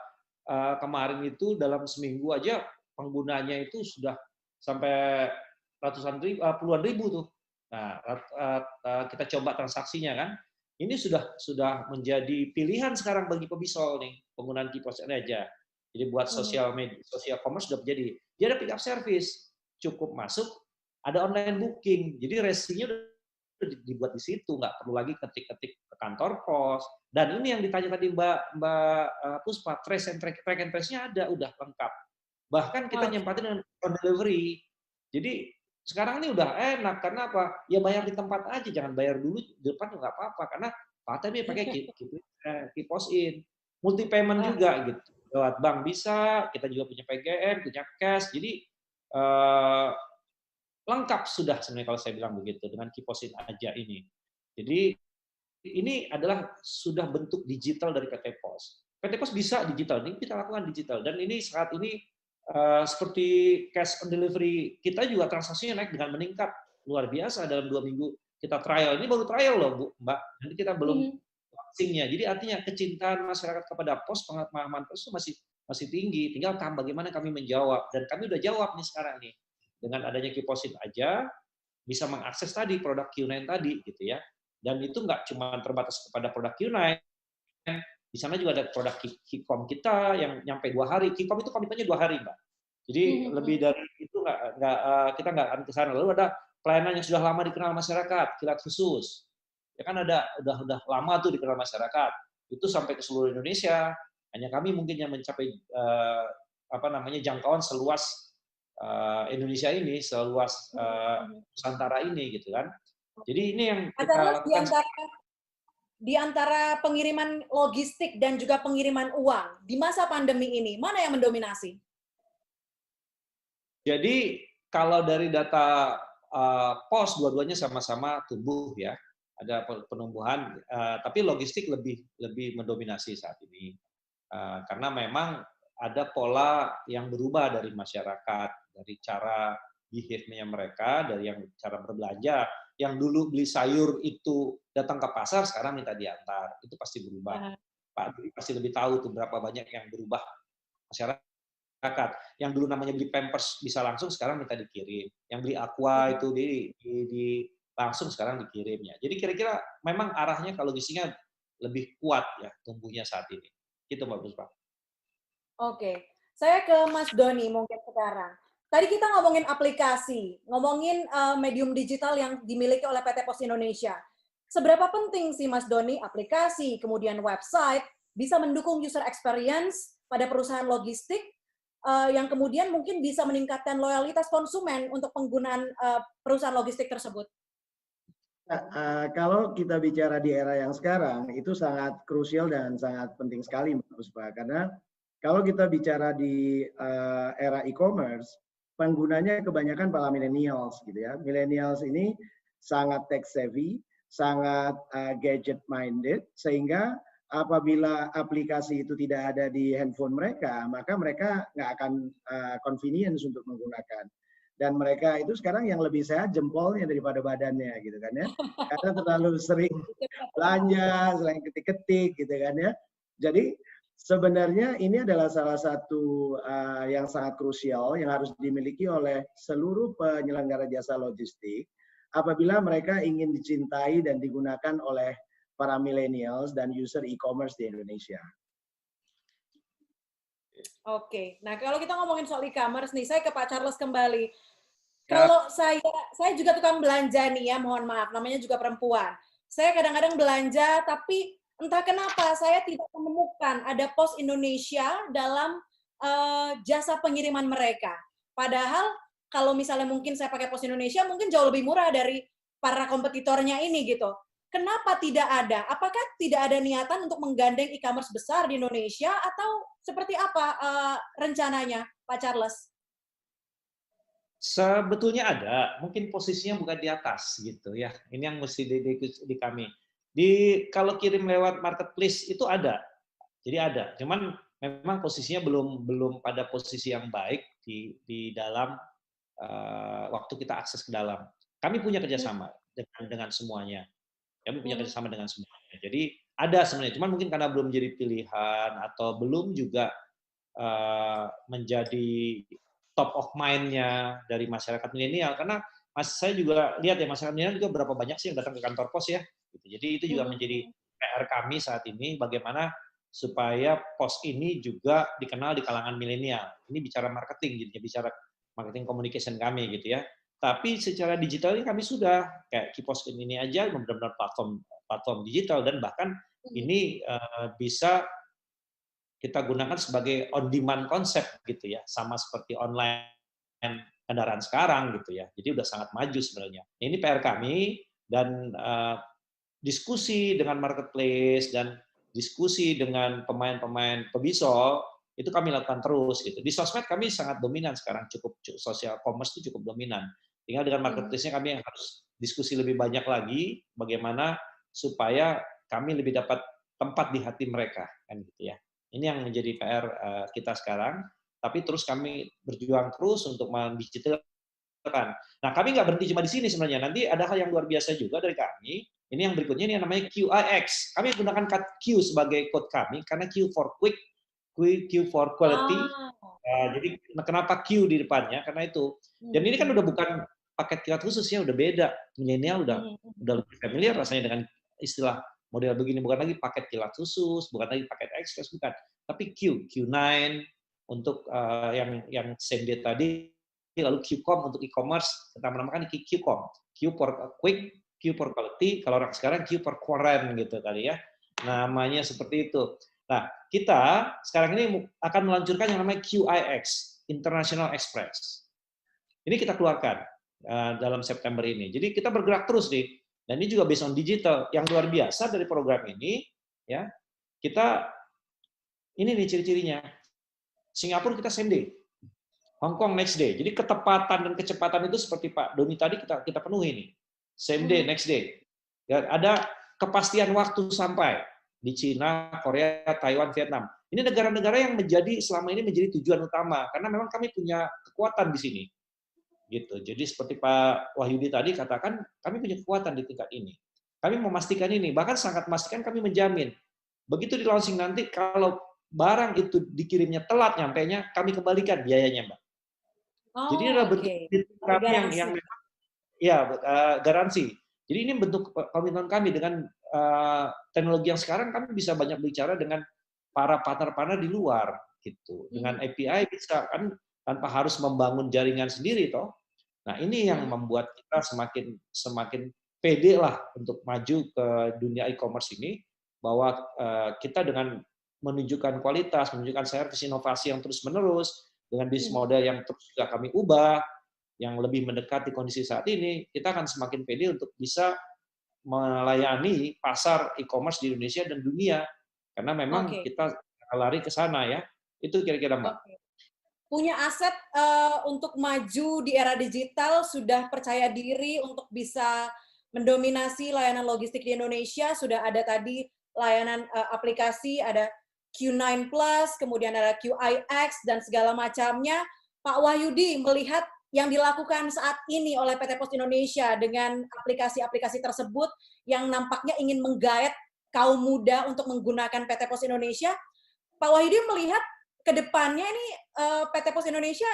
kemarin itu dalam seminggu aja penggunanya itu sudah sampai ratusan ribu, puluhan ribu tuh. Nah, kita coba transaksinya kan. Ini sudah menjadi pilihan sekarang bagi pebisol nih penggunaan Kipos aja. Jadi buat sosial media, sosial commerce sudah menjadi. Dia ada pick up service, cukup masuk, ada online booking. Jadi resinya udah dibuat di situ, nggak perlu lagi ketik-ketik ke kantor pos. Dan ini yang ditanya tadi Mbak Puspa, trace and trace-nya ada, udah lengkap. Bahkan kita nyempatin dengan on delivery. Jadi sekarang ini udah enak, karena apa? Ya bayar di tempat aja, jangan bayar dulu di depan nggak apa-apa, karena Pak Temi pakai Kiposin. Multi payment juga gitu. Lewat bank bisa, kita juga punya PGN, punya cash. Jadi lengkap sudah sebenarnya kalau saya bilang begitu dengan Kiposin aja ini. Jadi ini adalah sudah bentuk digital dari PT Pos. PT Pos bisa digital, ini kita lakukan digital. Dan ini saat ini seperti cash on delivery, kita juga transaksinya naik dengan meningkat. Luar biasa dalam 2 minggu kita trial. Ini baru trial loh, Bu, Mbak. Nanti kita belum launching-nya. Jadi artinya kecintaan masyarakat kepada pos, pemahaman pos itu masih tinggi. Tinggal bagaimana kami menjawab. Dan kami udah jawab nih sekarang nih. Dengan adanya Kiposin aja, bisa mengakses tadi produk Q9 tadi gitu ya. Dan itu nggak cuma terbatas kepada produk Q9. Di sana juga ada produk Kikom kita yang nyampe 2 hari. Kikom itu komitmennya 2 hari, Mbak. Jadi lebih dari itu kita nggak akan ke sana. Lalu ada pelayanan yang sudah lama dikenal masyarakat, kilat khusus. Ya kan udah lama tuh dikenal masyarakat. Itu sampai ke seluruh Indonesia. Hanya kami mungkin yang mencapai jangkauan seluas Indonesia ini, seluas Nusantara ini gitu kan. Jadi ini yang kita lakukan. Di antara pengiriman logistik dan juga pengiriman uang di masa pandemi ini, mana yang mendominasi? Jadi kalau dari data pos dua-duanya sama-sama tumbuh ya, ada penumbuhan, tapi logistik lebih mendominasi saat ini karena memang ada pola yang berubah dari masyarakat, dari cara behavior-nya mereka, dari yang cara berbelanja. yang dulu beli sayur itu datang ke pasar, sekarang minta diantar. Itu pasti berubah. Pak Dwi pasti lebih tahu tuh berapa banyak yang berubah masyarakat. Yang dulu namanya beli Pampers bisa langsung, sekarang minta dikirim. Yang beli Aqua itu langsung sekarang dikirimnya. Jadi kira-kira memang arahnya kalau logistiknya lebih kuat ya tumbuhnya saat ini. Gitu Mbak Puspa. Oke, saya ke Mas Doni mungkin sekarang. Tadi kita ngomongin aplikasi, ngomongin medium digital yang dimiliki oleh PT Pos Indonesia. Seberapa penting sih Mas Doni aplikasi, kemudian website, bisa mendukung user experience pada perusahaan logistik yang kemudian mungkin bisa meningkatkan loyalitas konsumen untuk penggunaan perusahaan logistik tersebut? Nah, kalau kita bicara di era yang sekarang, itu sangat krusial dan sangat penting sekali, Mbak Puspa. Karena kalau kita bicara di era e-commerce, penggunanya kebanyakan para millennials, gitu ya. Millennials ini sangat tech savvy, sangat gadget minded, sehingga apabila aplikasi itu tidak ada di handphone mereka, maka mereka nggak akan convenience untuk menggunakan. Dan mereka itu sekarang yang lebih sehat jempolnya daripada badannya, gitu kan ya. Karena terlalu sering belanja, sering ketik-ketik, gitu kan ya. Jadi sebenarnya ini adalah salah satu yang sangat krusial yang harus dimiliki oleh seluruh penyelenggara jasa logistik apabila mereka ingin dicintai dan digunakan oleh para millennials dan user e-commerce di Indonesia. Oke, nah kalau kita ngomongin soal e-commerce nih, saya ke Pak Charles kembali. Kalau saya juga tukang belanja nih ya, mohon maaf, namanya juga perempuan. Saya kadang-kadang belanja, tapi entah kenapa saya tidak menemukan ada Pos Indonesia dalam jasa pengiriman mereka. Padahal kalau misalnya mungkin saya pakai Pos Indonesia, mungkin jauh lebih murah dari para kompetitornya ini gitu. Kenapa tidak ada? Apakah tidak ada niatan untuk menggandeng e-commerce besar di Indonesia atau seperti apa rencananya, Pak Charles? Sebetulnya ada, mungkin posisinya bukan di atas gitu ya. Ini yang mesti di kami. Kalau kirim lewat marketplace itu ada, jadi ada. Cuman memang posisinya belum pada posisi yang baik di dalam waktu kita akses ke dalam. Kami punya kerjasama dengan semuanya. Kami punya kerjasama dengan semuanya. Jadi ada sebenarnya, cuman mungkin karena belum jadi pilihan atau belum juga menjadi top of mind-nya dari masyarakat milenial. Karena saya juga lihat ya masyarakat milenial juga berapa banyak sih yang datang ke kantor pos ya. Jadi itu juga menjadi PR kami saat ini bagaimana supaya pos ini juga dikenal di kalangan milenial. Ini bicara marketing, jadi bicara marketing communication kami gitu ya. Tapi secara digital ini kami sudah kayak Kipos ini aja benar-benar platform digital dan bahkan ini bisa kita gunakan sebagai on demand konsep gitu ya, sama seperti online kendaraan sekarang gitu ya. Jadi udah sangat maju sebenarnya. Ini PR kami dan diskusi dengan marketplace dan diskusi dengan pemain-pemain pebisol itu kami lakukan terus gitu. Di sosmed kami sangat dominan sekarang, cukup social commerce itu cukup dominan. Tinggal dengan marketplace-nya kami yang harus diskusi lebih banyak lagi bagaimana supaya kami lebih dapat tempat di hati mereka kan gitu ya. Ini yang menjadi PR kita sekarang, tapi terus kami berjuang terus untuk mendigitalkan. Nah, kami nggak berhenti cuma di sini sebenarnya. Nanti ada hal yang luar biasa juga dari kami. Ini yang berikutnya, ini yang namanya QIX. Kami gunakan Q sebagai code kami, karena Q for quick, Q for quality. Jadi kenapa Q di depannya? Karena itu. Dan ini kan udah bukan paket kilat khusus ya, udah beda. Milenial udah lebih familiar rasanya dengan istilah model begini, bukan lagi paket kilat khusus, bukan lagi paket ekspres, bukan. Tapi Q9 untuk yang same day tadi, lalu Qcom untuk e-commerce, kita menamakan Qcom. Q for quick, Q for quality, kalau orang sekarang Q for current gitu kali ya. Namanya seperti itu. Nah, kita sekarang ini akan meluncurkan yang namanya QIX, International Express. Ini kita keluarkan dalam September ini. Jadi kita bergerak terus nih. Dan ini juga based on digital. Yang luar biasa dari program ini, ya kita ini nih ciri-cirinya. Singapura kita same day, Hong Kong next day. Jadi ketepatan dan kecepatan itu seperti Pak Doni tadi kita penuhi nih. Same day, next day. Dan ada kepastian waktu sampai di Cina, Korea, Taiwan, Vietnam. Ini negara-negara yang selama ini menjadi tujuan utama karena memang kami punya kekuatan di sini. gitu. Jadi seperti Pak Wahyudi tadi katakan, kami punya kekuatan di tingkat ini. Kami memastikan ini, bahkan sangat memastikan kami menjamin. Begitu di launching nanti, kalau barang itu dikirimnya telat nyampainya, kami kembalikan biayanya, Mbak. Jadi ini adalah Oh, bentuk oke. komitmen kami yang Garansi. memang ya garansi. Jadi ini bentuk komitmen kami dengan teknologi yang sekarang kami bisa banyak bicara dengan para partner-partner di luar gitu. Dengan API bisa kan tanpa harus membangun jaringan sendiri toh. Nah, ini yang membuat kita semakin pede lah untuk maju ke dunia e-commerce ini bahwa kita dengan menunjukkan kualitas, menunjukkan servis inovasi yang terus-menerus dengan bisnis model yang terus juga kami ubah, yang lebih mendekati kondisi saat ini, kita akan semakin pede untuk bisa melayani pasar e-commerce di Indonesia dan dunia. Karena memang Oke. kita lari ke sana ya. Itu kira-kira, Mbak. Oke. Punya aset untuk maju di era digital, sudah percaya diri untuk bisa mendominasi layanan logistik di Indonesia, sudah ada tadi layanan aplikasi, ada Q9 Plus, kemudian ada QIX, dan segala macamnya. Pak Wahyudi melihat yang dilakukan saat ini oleh PT Pos Indonesia dengan aplikasi-aplikasi tersebut yang nampaknya ingin menggait kaum muda untuk menggunakan PT Pos Indonesia, Pak Wahyudi melihat ke depannya ini PT Pos Indonesia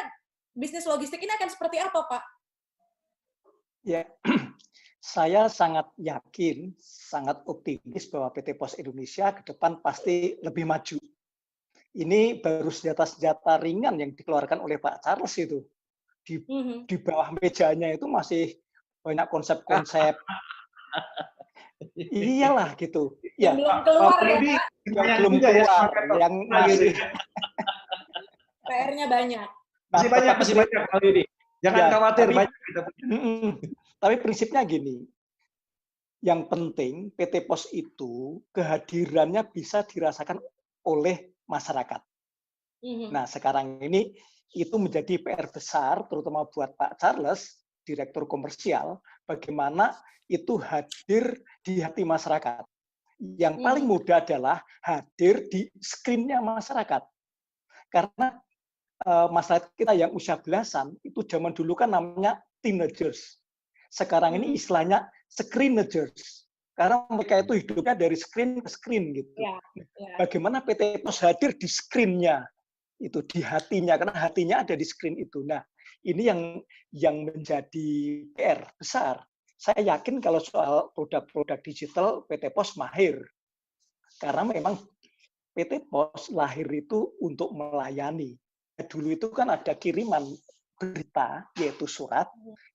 bisnis logistik ini akan seperti apa, Pak? Ya, saya sangat yakin, sangat optimis bahwa PT Pos Indonesia ke depan pasti lebih maju. Ini baru senjata-senjata ringan yang dikeluarkan oleh Pak Charles itu. Di bawah mejanya itu masih banyak konsep-konsep. Iyalah gitu. Yang Ya, belum keluar ya, Pak? yang belum keluar, yang masih PR-nya banyak. Masih banyak, Pak Yudi. Jangan khawatir, tapi, banyak kita punya. Tapi prinsipnya gini, yang penting PT Pos itu kehadirannya bisa dirasakan oleh masyarakat. Nah, sekarang ini itu menjadi PR besar, terutama buat Pak Charles, Direktur Komersial, bagaimana itu hadir di hati masyarakat. Yang paling mudah adalah hadir di screen-nya masyarakat. Karena masyarakat kita yang usia belasan, itu zaman dulu kan namanya teenagers. Sekarang ini istilahnya screenagers. Karena mereka itu hidupnya dari screen ke screen gitu. Ya. Bagaimana PT Pos hadir di screen-nya, itu di hatinya, karena hatinya ada di screen itu. Nah, ini yang menjadi PR besar. Saya yakin kalau soal produk-produk digital, PT Pos mahir. Karena memang PT Pos lahir itu untuk melayani. Dulu itu kan ada kiriman berita, yaitu surat,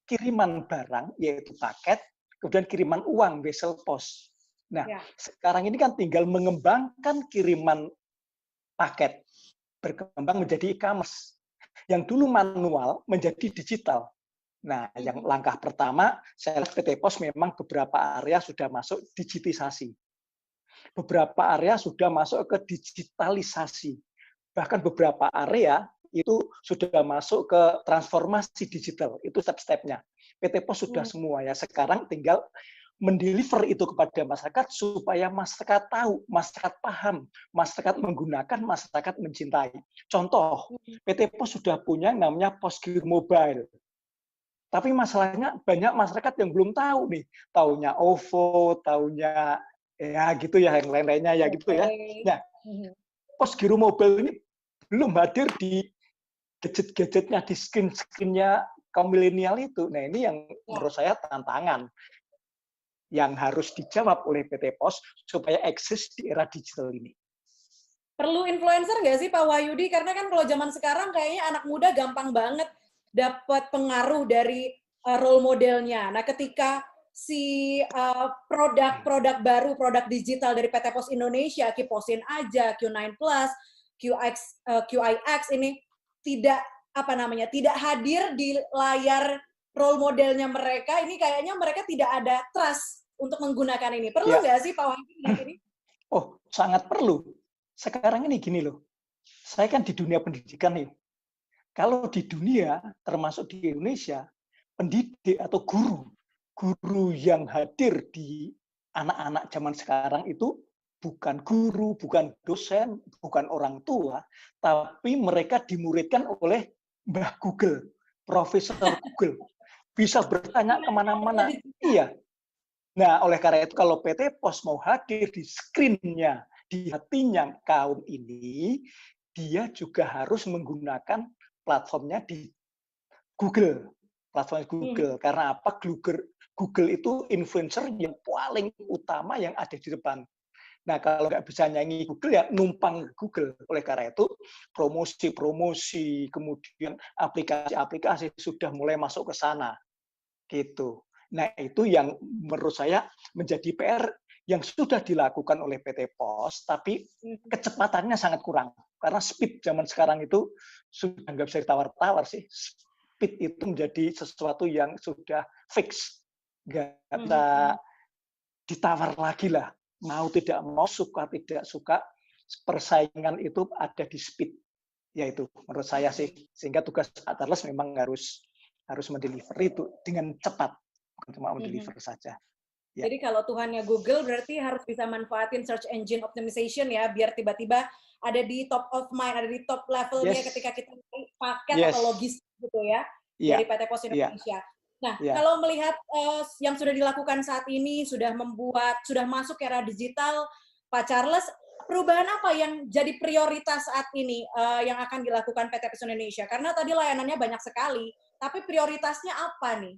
kiriman barang, yaitu paket, kemudian kiriman uang, wesel pos. Nah, sekarang ini kan tinggal mengembangkan kiriman paket, berkembang menjadi e-commerce. Yang dulu manual menjadi digital. Nah, yang langkah pertama, saya lihat PT Pos memang beberapa area sudah masuk digitisasi. Beberapa area sudah masuk ke digitalisasi. Bahkan beberapa area itu sudah masuk ke transformasi digital. Itu step-stepnya. PT Pos sudah semua ya. Sekarang tinggal mendeliver itu kepada masyarakat supaya masyarakat tahu, masyarakat paham, masyarakat menggunakan, masyarakat mencintai. Contoh, PT Pos sudah punya namanya Posgear Mobile. Tapi masalahnya banyak masyarakat yang belum tahu nih. Taunya OVO, taunya ya gitu ya, yang lain-lainnya ya gitu ya. Nah, Posgear Mobile ini belum hadir di gadget-gadgetnya, di screen-screennya kaum milenial itu. Nah, ini yang menurut saya tantangan yang harus dijawab oleh PT Pos supaya eksis di era digital ini. Perlu influencer nggak sih Pak Wahyudi? Karena kan kalau zaman sekarang kayaknya anak muda gampang banget dapat pengaruh dari role modelnya. Nah, ketika si produk-produk baru, produk digital dari PT Pos Indonesia, Kiposin aja, Q9 Plus, QIX ini tidak tidak hadir di layar role modelnya mereka, ini kayaknya mereka tidak ada trust untuk menggunakan ini. Perlu nggak sih Pak Wahyudi ini? Oh, sangat perlu. Sekarang ini gini loh, saya kan di dunia pendidikan nih. Kalau di dunia, termasuk di Indonesia, pendidik atau guru yang hadir di anak-anak zaman sekarang itu bukan guru, bukan dosen, bukan orang tua, tapi mereka dimuridkan oleh Mbah Google, Profesor Google, bisa bertanya kemana-mana. Iya. Nah, oleh karena itu kalau PT Pos mau hadir di screen-nya, di hatinya kaum ini, dia juga harus menggunakan platformnya di Google. Platform Google. Karena apa? Google itu influencer yang paling utama yang ada di depan. Nah, kalau nggak bisa nyanyi Google, ya numpang Google. Oleh karena itu, promosi-promosi, kemudian aplikasi-aplikasi sudah mulai masuk ke sana. Gitu. Nah, itu yang menurut saya menjadi PR yang sudah dilakukan oleh PT Pos, tapi kecepatannya sangat kurang. Karena speed zaman sekarang itu sudah nggak bisa ditawar-tawar sih. Speed itu menjadi sesuatu yang sudah fix. Nggak bisa ditawar lagi lah. Mau tidak mau, suka tidak suka, persaingan itu ada di speed. Yaitu menurut saya sih. Sehingga tugas Atlas memang harus mendeliver itu dengan cepat. Bukan cuma mendeliver saja. Ya. Jadi kalau Tuhannya Google berarti harus bisa manfaatin search engine optimization ya, biar tiba-tiba ada di top of mind, ada di top levelnya ketika kita paket atau logistik gitu ya, dari PT Pos Indonesia. Nah, kalau melihat yang sudah dilakukan saat ini, sudah masuk era digital, Pak Charles, perubahan apa yang jadi prioritas saat ini yang akan dilakukan PT Pos Indonesia? Karena tadi layanannya banyak sekali, tapi prioritasnya apa nih?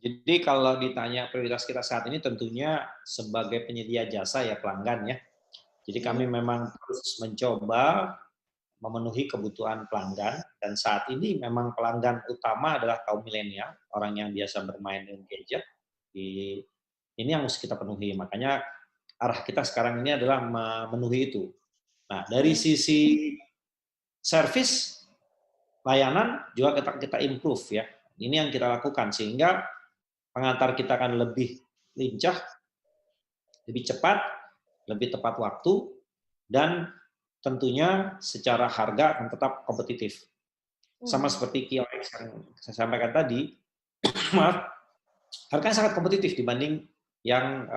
Jadi kalau ditanya prioritas kita saat ini tentunya sebagai penyedia jasa ya pelanggan ya. Jadi kami memang terus mencoba memenuhi kebutuhan pelanggan, dan saat ini memang pelanggan utama adalah kaum milenial, orang yang biasa bermain dengan gadget. Ini yang harus kita penuhi, makanya arah kita sekarang ini adalah memenuhi itu. Nah, dari sisi service, layanan juga kita improve ya. Ini yang kita lakukan, sehingga pengantar kita akan lebih lincah, lebih cepat, lebih tepat waktu, dan tentunya secara harga akan tetap kompetitif. Sama seperti QX yang saya sampaikan tadi, harganya sangat kompetitif dibanding yang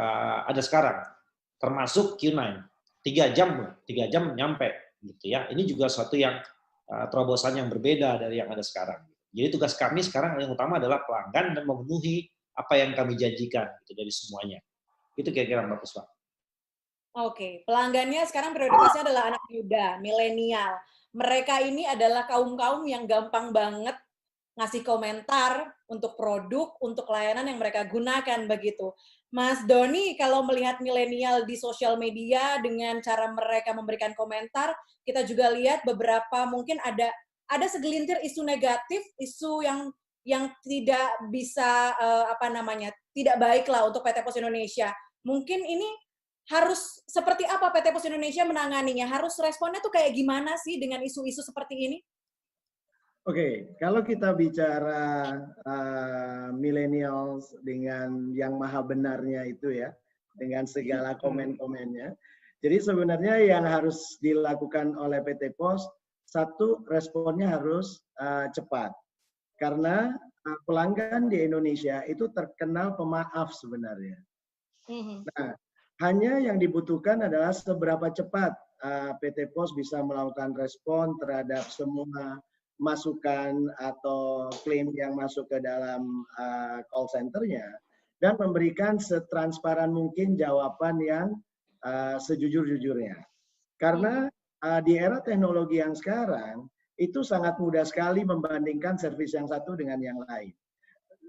ada sekarang, termasuk Q9. 3 jam nyampe gitu ya. Ini juga suatu yang terobosan yang berbeda dari yang ada sekarang. Jadi tugas kami sekarang yang utama adalah pelanggan dan memenuhi apa yang kami janjikan gitu, dari semuanya. Itu kira-kira Mbak Puspa. Oke, pelanggannya sekarang prioritasnya adalah anak muda, milenial. Mereka ini adalah kaum-kaum yang gampang banget ngasih komentar untuk produk, untuk layanan yang mereka gunakan begitu. Mas Doni, kalau melihat milenial di sosial media dengan cara mereka memberikan komentar, kita juga lihat beberapa mungkin ada segelintir isu negatif, isu yang tidak bisa tidak baik lah untuk PT Pos Indonesia. Mungkin ini harus seperti apa PT Pos Indonesia menanganinya? Harus responnya tuh kayak gimana sih dengan isu-isu seperti ini? Oke, kalau kita bicara millennials dengan yang maha benarnya itu ya, dengan segala komen-komennya. Jadi sebenarnya yang harus dilakukan oleh PT Pos, satu, responnya harus cepat. Karena pelanggan di Indonesia itu terkenal pemaaf sebenarnya. Nah, hanya yang dibutuhkan adalah seberapa cepat PT Pos bisa melakukan respon terhadap semua masukan atau klaim yang masuk ke dalam call center-nya, dan memberikan setransparan mungkin jawaban yang sejujur-jujurnya. Karena di era teknologi yang sekarang, itu sangat mudah sekali membandingkan servis yang satu dengan yang lain.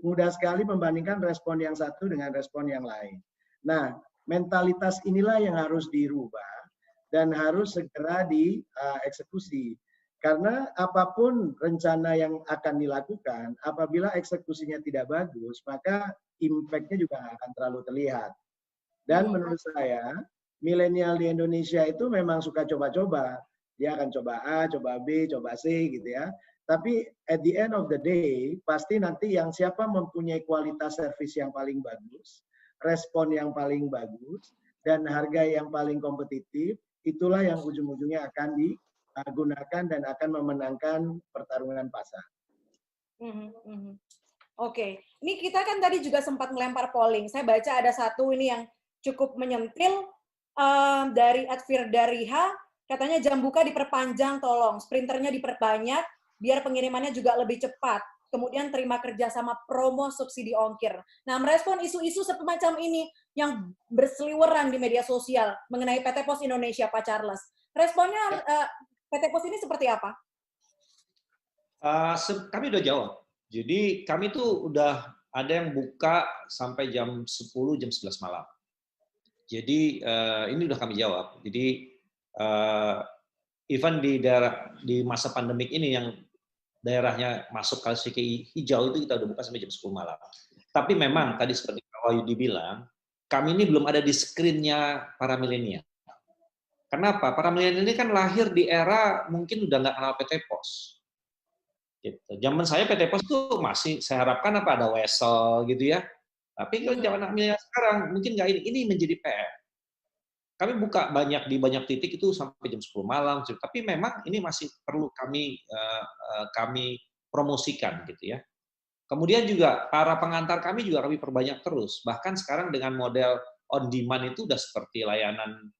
Mudah sekali membandingkan respon yang satu dengan respon yang lain. Nah, mentalitas inilah yang harus dirubah dan harus segera dieksekusi. Karena apapun rencana yang akan dilakukan, apabila eksekusinya tidak bagus, maka impact-nya juga akan terlalu terlihat. Dan menurut saya, milenial di Indonesia itu memang suka coba-coba. Dia akan coba A, coba B, coba C gitu ya. Tapi at the end of the day, pasti nanti yang siapa mempunyai kualitas servis yang paling bagus, respon yang paling bagus, dan harga yang paling kompetitif, itulah yang ujung-ujungnya akan digunakan dan akan memenangkan pertarungan pasar. Oke, ini kita kan tadi juga sempat melempar polling. Saya baca ada satu ini yang cukup menyentil dari @firdariha, katanya jam buka diperpanjang tolong, sprinternya diperbanyak, biar pengirimannya juga lebih cepat. Kemudian terima kerja sama promo subsidi ongkir. Nah, merespon isu-isu semacam ini yang berseliweran di media sosial mengenai PT Pos Indonesia, Pak Charles. Responnya PT Pos ini seperti apa? Kami udah jawab. Jadi kami tuh udah ada yang buka sampai jam 10, jam 11 malam. Jadi ini udah kami jawab. Jadi even di masa pandemik ini yang daerahnya masuk klasifikasi hijau itu kita udah buka sampai jam 10 malam. Tapi memang tadi seperti Pak Wahyudi bilang, kami ini belum ada di screen-nya para milenial. Kenapa? Para milenial ini kan lahir di era mungkin udah nggak kenal PT Pos. Gitu. Zaman saya PT Pos tuh masih, saya harapkan ada Wesel gitu ya. Tapi kalau zaman anak milenial sekarang mungkin nggak ini. Ini menjadi PR. Kami buka di banyak titik itu sampai jam 10 malam, tapi memang ini masih perlu kami promosikan gitu ya. Kemudian juga para pengantar kami juga kami perbanyak terus. Bahkan sekarang dengan model on demand itu udah seperti layanan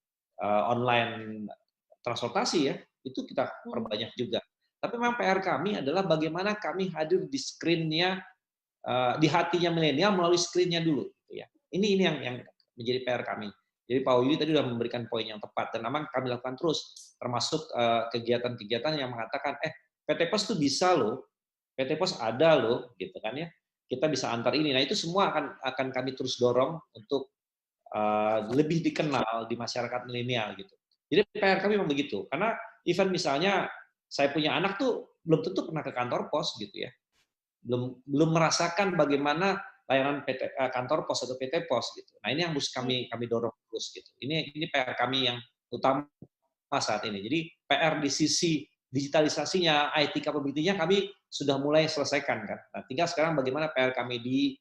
online transportasi ya, itu kita perbanyak juga. Tapi memang PR kami adalah bagaimana kami hadir di screen-nya, di hatinya milenial melalui screen-nya dulu. Gitu ya. Ini yang menjadi PR kami. Jadi Pak Wahyudi tadi sudah memberikan poin yang tepat, dan memang kami lakukan terus, termasuk kegiatan-kegiatan yang mengatakan, PT Pos itu bisa loh, PT Pos ada loh, gitu kan ya, kita bisa antar ini. Nah itu semua akan kami terus dorong untuk lebih dikenal di masyarakat milenial gitu. Jadi PR kami memang begitu, karena event misalnya saya punya anak tuh belum tentu pernah ke kantor pos gitu ya, belum merasakan bagaimana layanan kantor pos atau PT Pos gitu. Nah ini yang harus kami dorong terus gitu. Ini PR kami yang utama saat ini. Jadi PR di sisi digitalisasinya, IT capability-nya kami sudah mulai selesaikan kan. Nah tinggal sekarang bagaimana PR kami di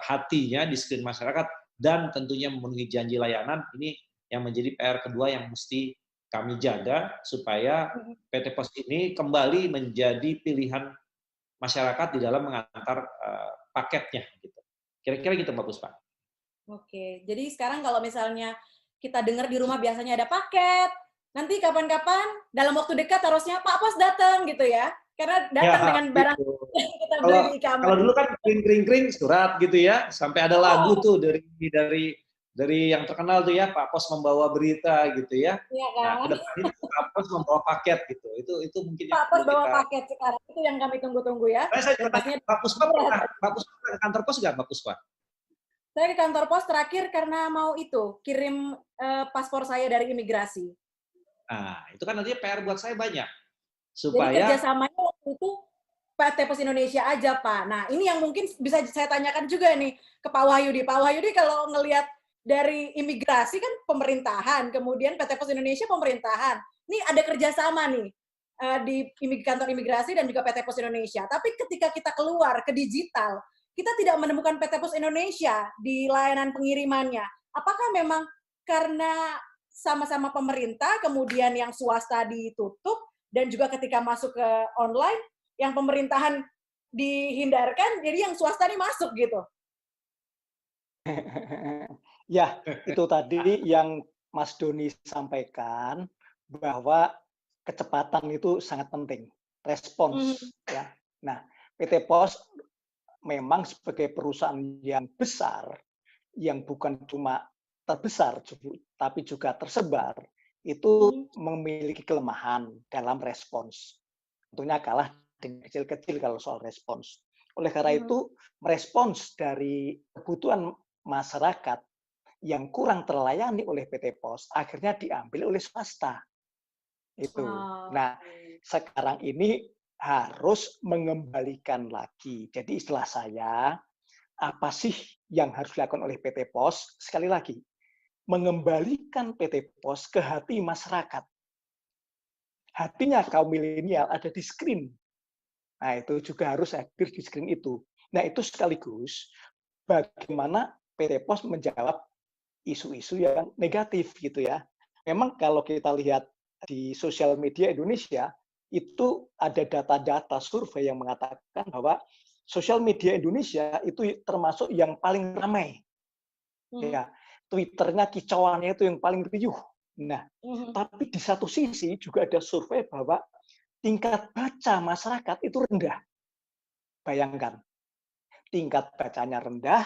hatinya, di screen masyarakat, dan tentunya memenuhi janji layanan. Ini yang menjadi PR kedua yang mesti kami jaga supaya PT Pos ini kembali menjadi pilihan masyarakat di dalam mengantar paketnya gitu. Kira-kira gitu Mbak Puspa. Oke, jadi sekarang kalau misalnya kita dengar di rumah biasanya ada paket, nanti kapan-kapan dalam waktu dekat harusnya Pak Pos datang gitu ya. Karena datang dengan barang yang kita beli di e-commerce. Kalau dulu kan kring-kring surat gitu ya, sampai ada lagu tuh dari yang terkenal tuh ya, Pak Pos membawa berita gitu ya. Iya kan? Nah, ke depan ini Pak Pos membawa paket gitu. Itu mungkin Pak Pos bawa paket sekarang, itu yang kami tunggu-tunggu ya. Saya juga tanya, Pak Puspa pernah ke kantor pos nggak, Pak Puspa? Saya ke kantor pos terakhir karena mau kirim paspor saya dari imigrasi. Nah, itu kan nantinya PR buat saya banyak. Jadi kerjasamanya waktu itu PT Pos Indonesia aja, Pak. Nah, ini yang mungkin bisa saya tanyakan juga nih ke Pak Wahyudi. Pak Wahyudi kalau ngelihat dari imigrasi kan pemerintahan, kemudian PT Pos Indonesia pemerintahan. Ini ada kerjasama nih di kantor imigrasi dan juga PT Pos Indonesia. Tapi ketika kita keluar ke digital, kita tidak menemukan PT Pos Indonesia di layanan pengirimannya. Apakah memang karena sama-sama pemerintah, kemudian yang swasta ditutup, dan juga ketika masuk ke online, yang pemerintahan dihindarkan, jadi yang swasta ini masuk gitu? Ya, itu tadi yang Mas Doni sampaikan, bahwa kecepatan itu sangat penting, respons. Ya. Nah, PT Pos memang sebagai perusahaan yang besar, yang bukan cuma terbesar, tapi juga tersebar, itu memiliki kelemahan dalam respons. Tentunya kalah dengan kecil-kecil kalau soal respons. Oleh karena itu, merespons dari kebutuhan masyarakat yang kurang terlayani oleh PT Pos, akhirnya diambil oleh swasta. Itu. Nah, sekarang ini harus mengembalikan lagi. Jadi istilah saya, apa sih yang harus dilakukan oleh PT Pos? Sekali lagi, mengembalikan PT Pos ke hati masyarakat. Hatinya kaum milenial ada di screen. Nah, itu juga harus hadir di screen itu. Nah, itu sekaligus bagaimana PT Pos menjawab isu-isu yang negatif gitu ya. Memang kalau kita lihat di sosial media Indonesia, itu ada data-data survei yang mengatakan bahwa sosial media Indonesia itu termasuk yang paling ramai. Ya, Twitternya kicauannya itu yang paling riuh. Nah, tapi di satu sisi juga ada survei bahwa tingkat baca masyarakat itu rendah. Bayangkan, tingkat bacanya rendah,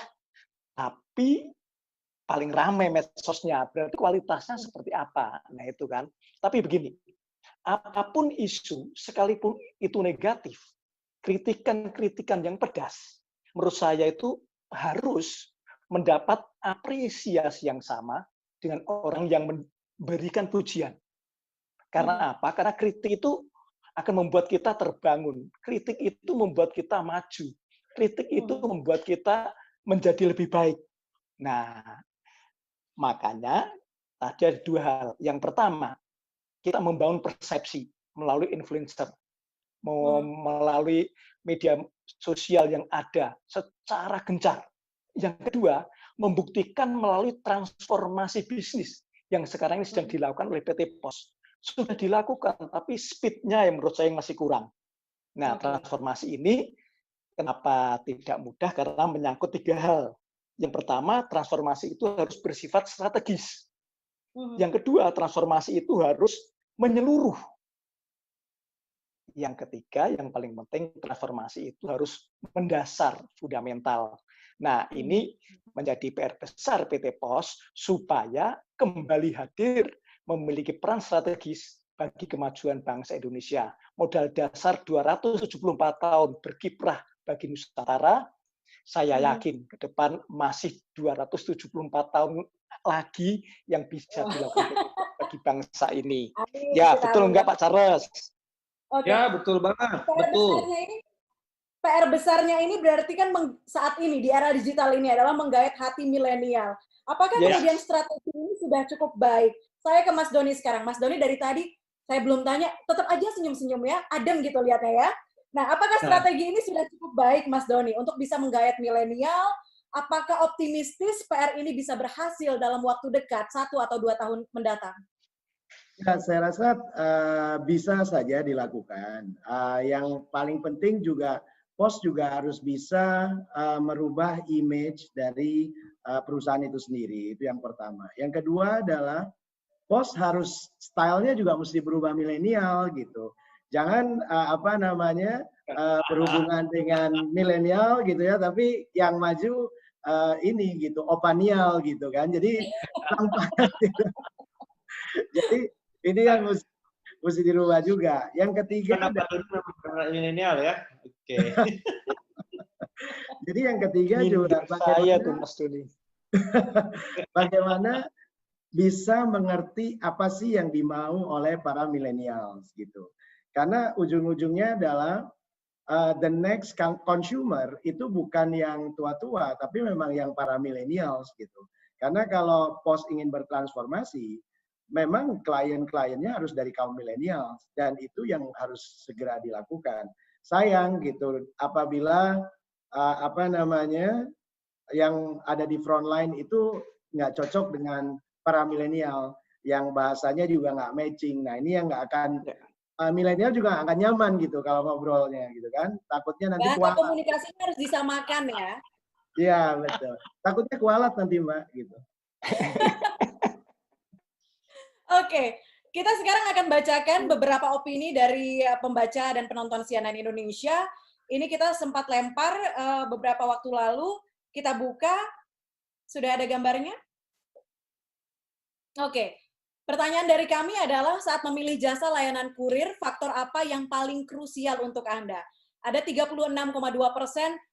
tapi paling ramai medsosnya. Berarti kualitasnya seperti apa? Nah itu kan. Tapi begini, apapun isu, sekalipun itu negatif, kritikan-kritikan yang pedas, menurut saya itu harus mendapat apresiasi yang sama dengan orang yang memberikan pujian. Karena apa? Karena kritik itu akan membuat kita terbangun. Kritik itu membuat kita maju. Kritik itu membuat kita menjadi lebih baik. Nah, makanya tadi ada dua hal. Yang pertama, kita membangun persepsi melalui influencer, melalui media sosial yang ada secara gencar. Yang kedua, membuktikan melalui transformasi bisnis yang sekarang ini sedang dilakukan oleh PT POS. Sudah dilakukan, tapi speed-nya yang menurut saya masih kurang. Nah, transformasi ini kenapa tidak mudah? Karena menyangkut tiga hal. Yang pertama, transformasi itu harus bersifat strategis. Yang kedua, transformasi itu harus menyeluruh. Yang ketiga, yang paling penting, transformasi itu harus mendasar, fundamental. Nah, ini menjadi PR besar PT POS supaya kembali hadir memiliki peran strategis bagi kemajuan bangsa Indonesia. Modal dasar 274 tahun berkiprah bagi Nusantara, saya yakin ke depan masih 274 tahun lagi yang bisa dilakukan bagi bangsa ini. Ya, betul enggak Pak Charles? Ya, betul banget. Betul. PR besarnya ini berarti kan saat ini di era digital ini adalah menggait hati milenial. Apakah kemudian strategi ini sudah cukup baik? Saya ke Mas Doni sekarang. Mas Doni dari tadi saya belum tanya, tetap aja senyum-senyum ya, adem gitu lihatnya ya. Nah, apakah strategi ini sudah cukup baik Mas Doni untuk bisa menggait milenial? Apakah optimistis PR ini bisa berhasil dalam waktu dekat, 1 atau 2 tahun mendatang? Ya, saya rasa bisa saja dilakukan. Yang paling penting juga POS juga harus bisa merubah image dari perusahaan itu sendiri. Itu yang pertama. Yang kedua adalah POS harus stylenya juga mesti berubah milenial gitu. Jangan berhubungan dengan milenial gitu ya, tapi yang maju ini gitu, opanial gitu kan. Jadi jadi ini yang mesti dirubah juga. Yang ketiga karena milenial ya. Oke. Jadi yang ketiga juga bagaimana bisa mengerti apa sih yang dimau oleh para millennials gitu. Karena ujung-ujungnya adalah the next consumer itu bukan yang tua-tua, tapi memang yang para millennials gitu. Karena kalau POS ingin bertransformasi, memang klien-kliennya harus dari kaum milenial dan itu yang harus segera dilakukan. Sayang gitu apabila yang ada di front line itu nggak cocok dengan para milenial yang bahasanya juga nggak matching. Nah ini yang nggak akan milenial juga akan nyaman gitu kalau ngobrolnya gitu kan. Takutnya nanti kualat. Komunikasinya harus disamakan ya. Iya betul. Takutnya kualat nanti Mbak gitu. Oke, kita sekarang akan bacakan beberapa opini dari pembaca dan penonton CNN Indonesia. Ini kita sempat lempar beberapa waktu lalu. Kita buka. Sudah ada gambarnya? Oke. Pertanyaan dari kami adalah saat memilih jasa layanan kurir, faktor apa yang paling krusial untuk Anda? Ada 36,2%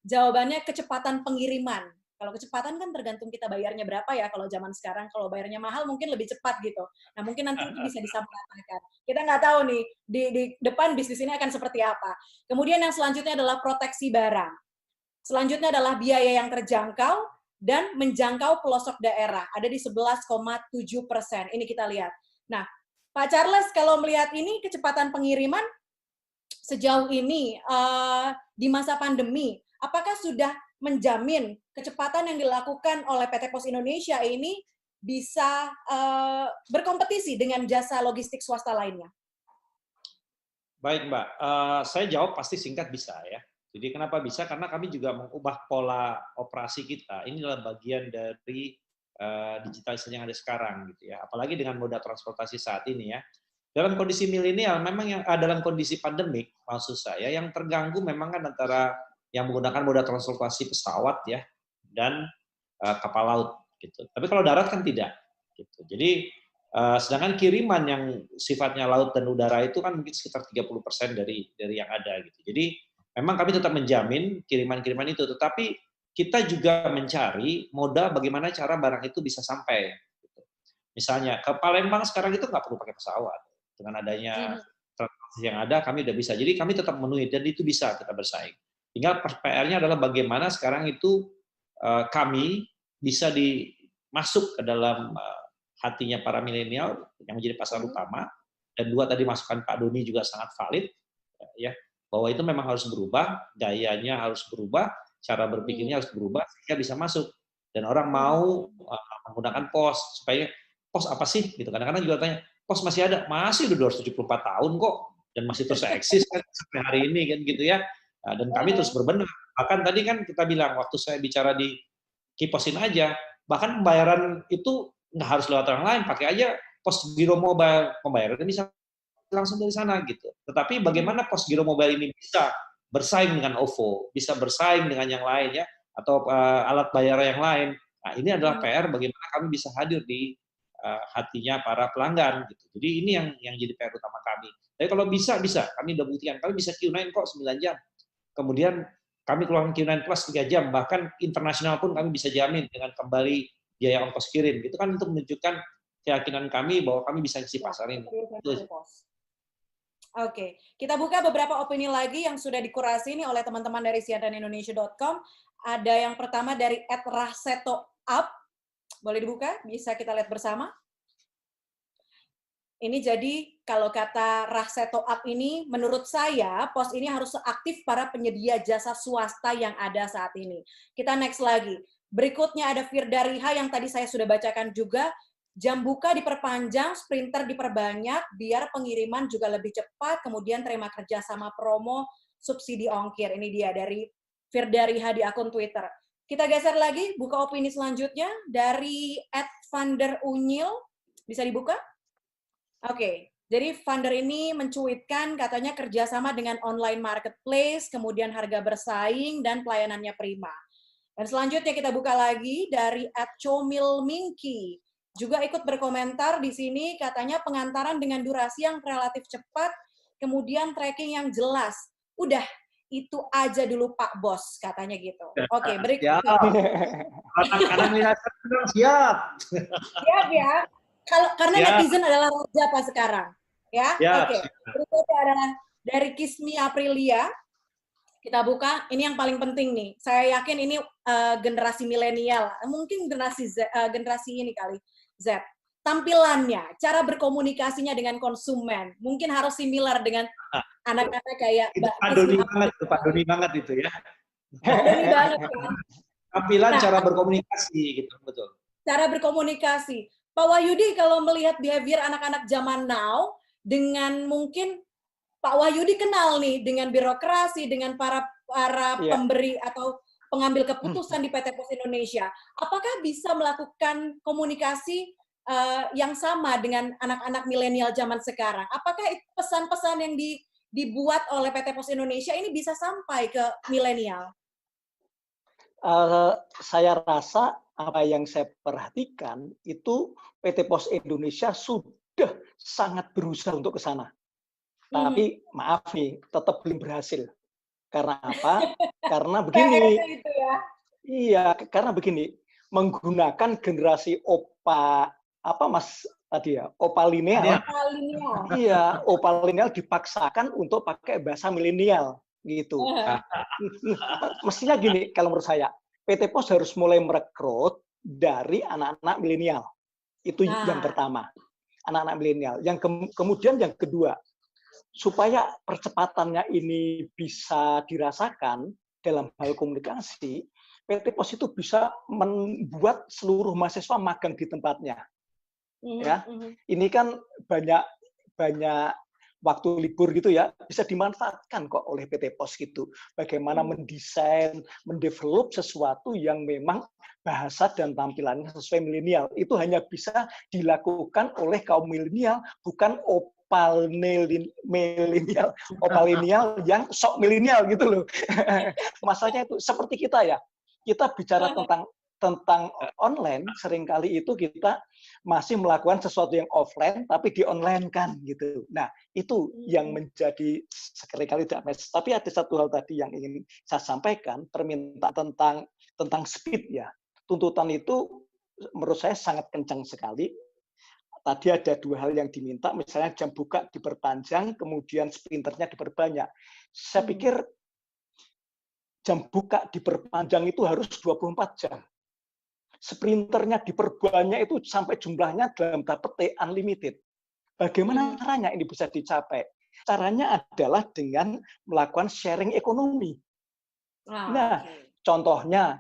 jawabannya kecepatan pengiriman. Kalau kecepatan kan tergantung kita bayarnya berapa ya. Kalau zaman sekarang, kalau bayarnya mahal mungkin lebih cepat gitu. Nah mungkin nanti itu bisa disampaikan. Kita nggak tahu nih di depan bisnis ini akan seperti apa. Kemudian yang selanjutnya adalah proteksi barang. Selanjutnya adalah biaya yang terjangkau dan menjangkau pelosok daerah. Ada di 11,7%. Ini kita lihat. Nah, Pak Charles, kalau melihat ini kecepatan pengiriman sejauh ini di masa pandemi, apakah sudah menjamin kecepatan yang dilakukan oleh PT POS Indonesia ini bisa berkompetisi dengan jasa logistik swasta lainnya? Baik Mbak, saya jawab pasti singkat bisa ya. Jadi kenapa bisa? Karena kami juga mengubah pola operasi kita. Ini adalah bagian dari digitalisasi yang ada sekarang gitu ya. Apalagi dengan moda transportasi saat ini ya. dalam kondisi milenial memang dalam kondisi pandemik, maksud saya yang terganggu memang kan antara yang menggunakan moda transportasi pesawat ya dan kapal laut gitu. Tapi kalau darat kan tidak gitu. Jadi sedangkan kiriman yang sifatnya laut dan udara itu kan mungkin sekitar 30% dari yang ada gitu. Jadi memang kami tetap menjamin kiriman-kiriman itu, tetapi kita juga mencari moda bagaimana cara barang itu bisa sampai. Gitu. Misalnya ke Palembang sekarang itu nggak perlu pakai pesawat. Dengan adanya transportasi yang ada, kami udah bisa. Jadi kami tetap memenuhi dan itu bisa kita bersaing. Tinggal PR-nya adalah bagaimana sekarang itu kami bisa masuk ke dalam hatinya para milenial yang menjadi pasar utama, dan dua tadi masukan Pak Doni juga sangat valid, ya bahwa itu memang harus berubah, gayanya harus berubah, cara berpikirnya harus berubah sehingga bisa masuk dan orang mau menggunakan pos supaya pos apa sih gitu. Kadang-kadang juga tanya pos masih ada, masih udah 274 tahun kok dan masih terus eksis kan sampai hari ini kan gitu ya. Nah, dan kami terus berbenah. Bahkan tadi kan kita bilang waktu saya bicara di Kiposin aja, bahkan pembayaran itu nggak harus lewat orang lain, pakai aja pos Giro Mobile, pembayarannya bisa langsung dari sana gitu. Tetapi bagaimana pos Giro Mobile ini bisa bersaing dengan OVO, bisa bersaing dengan yang lain ya, atau alat bayar yang lain. Nah, ini adalah PR bagaimana kami bisa hadir di hatinya para pelanggan gitu. Jadi ini yang jadi PR utama kami. Tapi kalau bisa kami udah buktikan, kami bisa Q9 kok 9 jam. Kemudian kami keluarkan Q9 Plus 3 jam, bahkan internasional pun kami bisa jamin dengan kembali biaya ongkos kirim. Itu kan untuk menunjukkan keyakinan kami bahwa kami bisa isi pasar ini. Oke, kita buka beberapa opini lagi yang sudah dikurasi nih oleh teman-teman dari cnnindonesia.com. Ada yang pertama dari @rahsetoap. Boleh dibuka? Bisa kita lihat bersama. Ini jadi kalau kata Rahsetoap ini, menurut saya pos ini harus seaktif para penyedia jasa swasta yang ada saat ini. Kita next lagi. Berikutnya ada Firda Riha yang tadi saya sudah bacakan juga. Jam buka diperpanjang, sprinter diperbanyak, biar pengiriman juga lebih cepat, kemudian terima kerja sama promo, subsidi ongkir. Ini dia dari Firda Riha di akun Twitter. Kita geser lagi, buka opini selanjutnya dari @vanderunyil. Bisa dibuka? Oke, jadi Vander ini mencuitkan katanya kerjasama dengan online marketplace, kemudian harga bersaing, dan pelayanannya prima. Dan selanjutnya kita buka lagi dari @comilminki. Juga ikut berkomentar di sini, katanya pengantaran dengan durasi yang relatif cepat, kemudian tracking yang jelas. Udah, itu aja dulu Pak Bos, katanya gitu. Oke, berikutnya. Siap. Siap ya. Karena netizen adalah raja Pak sekarang. Ya, oke. Berikutnya adalah dari Kismi Aprilia. Kita buka, ini yang paling penting nih. Saya yakin ini generasi milenial, mungkin generasi ini kali, Z. Tampilannya, cara berkomunikasinya dengan konsumen, mungkin harus similar dengan anak-anak kayak Mbak Doni banget, Pak Doni banget itu ya. Pak Doni banget kan. Tampilan, cara berkomunikasi gitu, betul. Cara berkomunikasi. Pak Wahyudi, kalau melihat behavior anak-anak zaman now, dengan mungkin Pak Wahyudi kenal nih dengan birokrasi, dengan para pemberi atau pengambil keputusan di PT Pos Indonesia. Apakah bisa melakukan komunikasi yang sama dengan anak-anak milenial zaman sekarang? Apakah pesan-pesan yang dibuat oleh PT Pos Indonesia ini bisa sampai ke milenial? Saya rasa apa yang saya perhatikan itu PT Pos Indonesia sudah sangat berusaha untuk ke sana. Tapi maaf nih, tetap belum berhasil. Karena apa? Karena begini. Iya, karena begini. Menggunakan generasi opa, apa Mas tadi ya? Opa lineal. Iya, opa lineal dipaksakan untuk pakai bahasa milenial gitu. Mestinya gini kalau menurut saya, PT Pos harus mulai merekrut dari anak-anak milenial. Itu yang pertama. Anak-anak milenial. Yang kemudian yang kedua, supaya percepatannya ini bisa dirasakan dalam hal komunikasi, PT Pos itu bisa membuat seluruh mahasiswa magang di tempatnya. Ya, ini kan banyak waktu libur gitu ya, bisa dimanfaatkan kok oleh PT Pos gitu. Bagaimana mendesain, mendevelop sesuatu yang memang bahasa dan tampilannya sesuai milenial. Itu hanya bisa dilakukan oleh kaum milenial, bukan opalinial yang sok milenial gitu loh. Masalahnya itu seperti kita ya. Kita bicara tentang online, seringkali itu kita masih melakukan sesuatu yang offline tapi di online kan gitu. Nah, itu yang menjadi seringkali tidak match. Tapi ada satu hal tadi yang ingin saya sampaikan, permintaan tentang speed ya. Tuntutan itu menurut saya sangat kencang sekali. Tadi ada dua hal yang diminta, misalnya jam buka diperpanjang, kemudian sprinternya diperbanyak. Saya pikir jam buka diperpanjang itu harus 24 jam. Sprinternya diperbanyak itu sampai jumlahnya dalam tanda petik unlimited. Bagaimana caranya ini bisa dicapai? Caranya adalah dengan melakukan sharing ekonomi. Nah, contohnya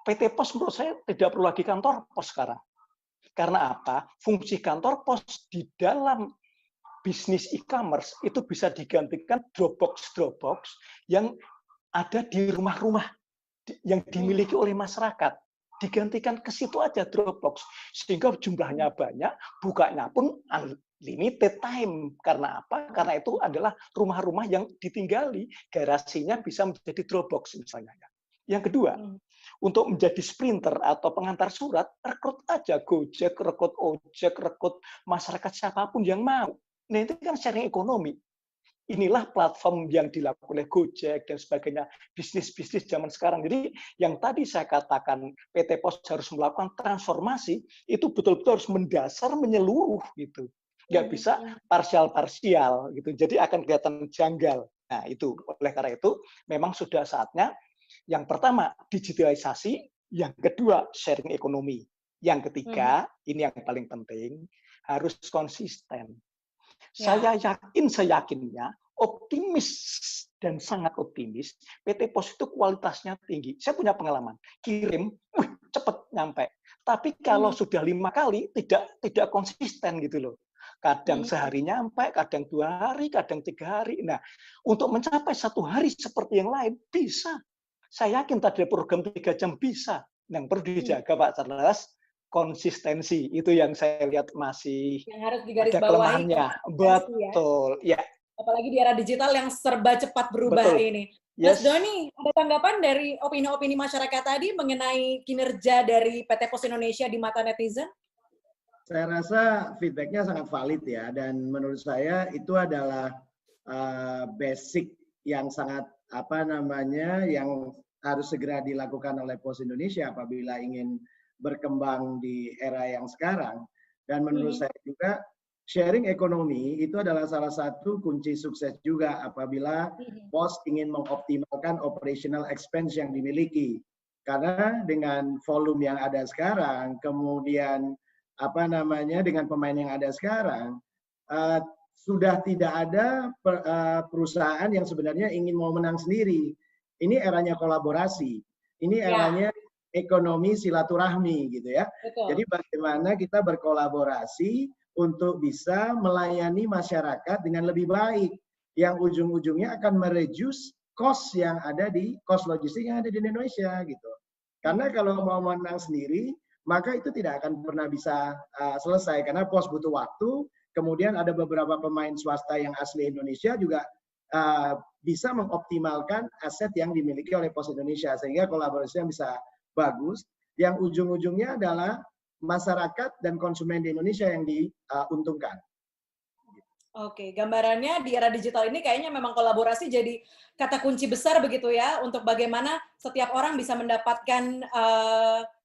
PT Pos menurut saya tidak perlu lagi kantor pos sekarang. Karena apa? Fungsi kantor pos di dalam bisnis e-commerce itu bisa digantikan Dropbox yang ada di rumah-rumah yang dimiliki oleh masyarakat. Digantikan ke situ aja Dropbox, sehingga jumlahnya banyak, bukanya pun unlimited time. Karena apa? Karena itu adalah rumah-rumah yang ditinggali, garasinya bisa menjadi Dropbox misalnya. Yang kedua, untuk menjadi sprinter atau pengantar surat, rekrut aja Gojek, rekrut Ojek, rekrut masyarakat siapapun yang mau. Nah, itu kan sharing ekonomi. Inilah platform yang dilakukan oleh Gojek dan sebagainya, bisnis-bisnis zaman sekarang. Jadi yang tadi saya katakan PT Pos harus melakukan transformasi, itu betul-betul harus mendasar, menyeluruh gitu. Nggak bisa parsial-parsial gitu. Jadi akan kelihatan janggal. Nah, itu oleh karena itu memang sudah saatnya yang pertama digitalisasi, yang kedua sharing ekonomi. Yang ketiga, ini yang paling penting, harus konsisten. Saya yakinnya optimis dan sangat optimis PT Pos itu kualitasnya tinggi. Saya punya pengalaman, kirim cepat nyampe. Tapi kalau sudah 5 kali tidak konsisten gitu loh. Kadang sehari nyampe, kadang 2 hari, kadang 3 hari. Nah, untuk mencapai 1 hari seperti yang lain bisa. Saya yakin tadi program 3 jam bisa. Yang perlu dijaga Pak Charles, konsistensi itu yang saya lihat masih yang harus digarisbawahi. Kelemahannya. Betul, ya. Apalagi di era digital yang serba cepat berubah ini. Mas Doni, ada tanggapan dari opini-opini masyarakat tadi mengenai kinerja dari PT Pos Indonesia di mata netizen? Saya rasa feedback-nya sangat valid ya, dan menurut saya itu adalah basic yang sangat yang harus segera dilakukan oleh Pos Indonesia apabila ingin berkembang di era yang sekarang. Dan menurut saya juga sharing ekonomi itu adalah salah satu kunci sukses juga apabila Pos ingin mengoptimalkan operational expense yang dimiliki. Karena dengan volume yang ada sekarang, kemudian dengan pemain yang ada sekarang, sudah tidak ada perusahaan yang sebenarnya ingin mau menang sendiri. Ini eranya kolaborasi. Ini eranya ekonomi silaturahmi gitu ya. Betul. Jadi bagaimana kita berkolaborasi untuk bisa melayani masyarakat dengan lebih baik, yang ujung-ujungnya akan mereduce cost yang ada di cost logistik yang ada di Indonesia gitu. Karena kalau mau menang sendiri, maka itu tidak akan pernah bisa selesai karena Pos butuh waktu. Kemudian ada beberapa pemain swasta yang asli Indonesia juga bisa mengoptimalkan aset yang dimiliki oleh Pos Indonesia sehingga kolaborasinya bisa bagus, yang ujung-ujungnya adalah masyarakat dan konsumen di Indonesia yang diuntungkan. Oke, gambarannya di era digital ini kayaknya memang kolaborasi jadi kata kunci besar begitu ya, untuk bagaimana setiap orang bisa mendapatkan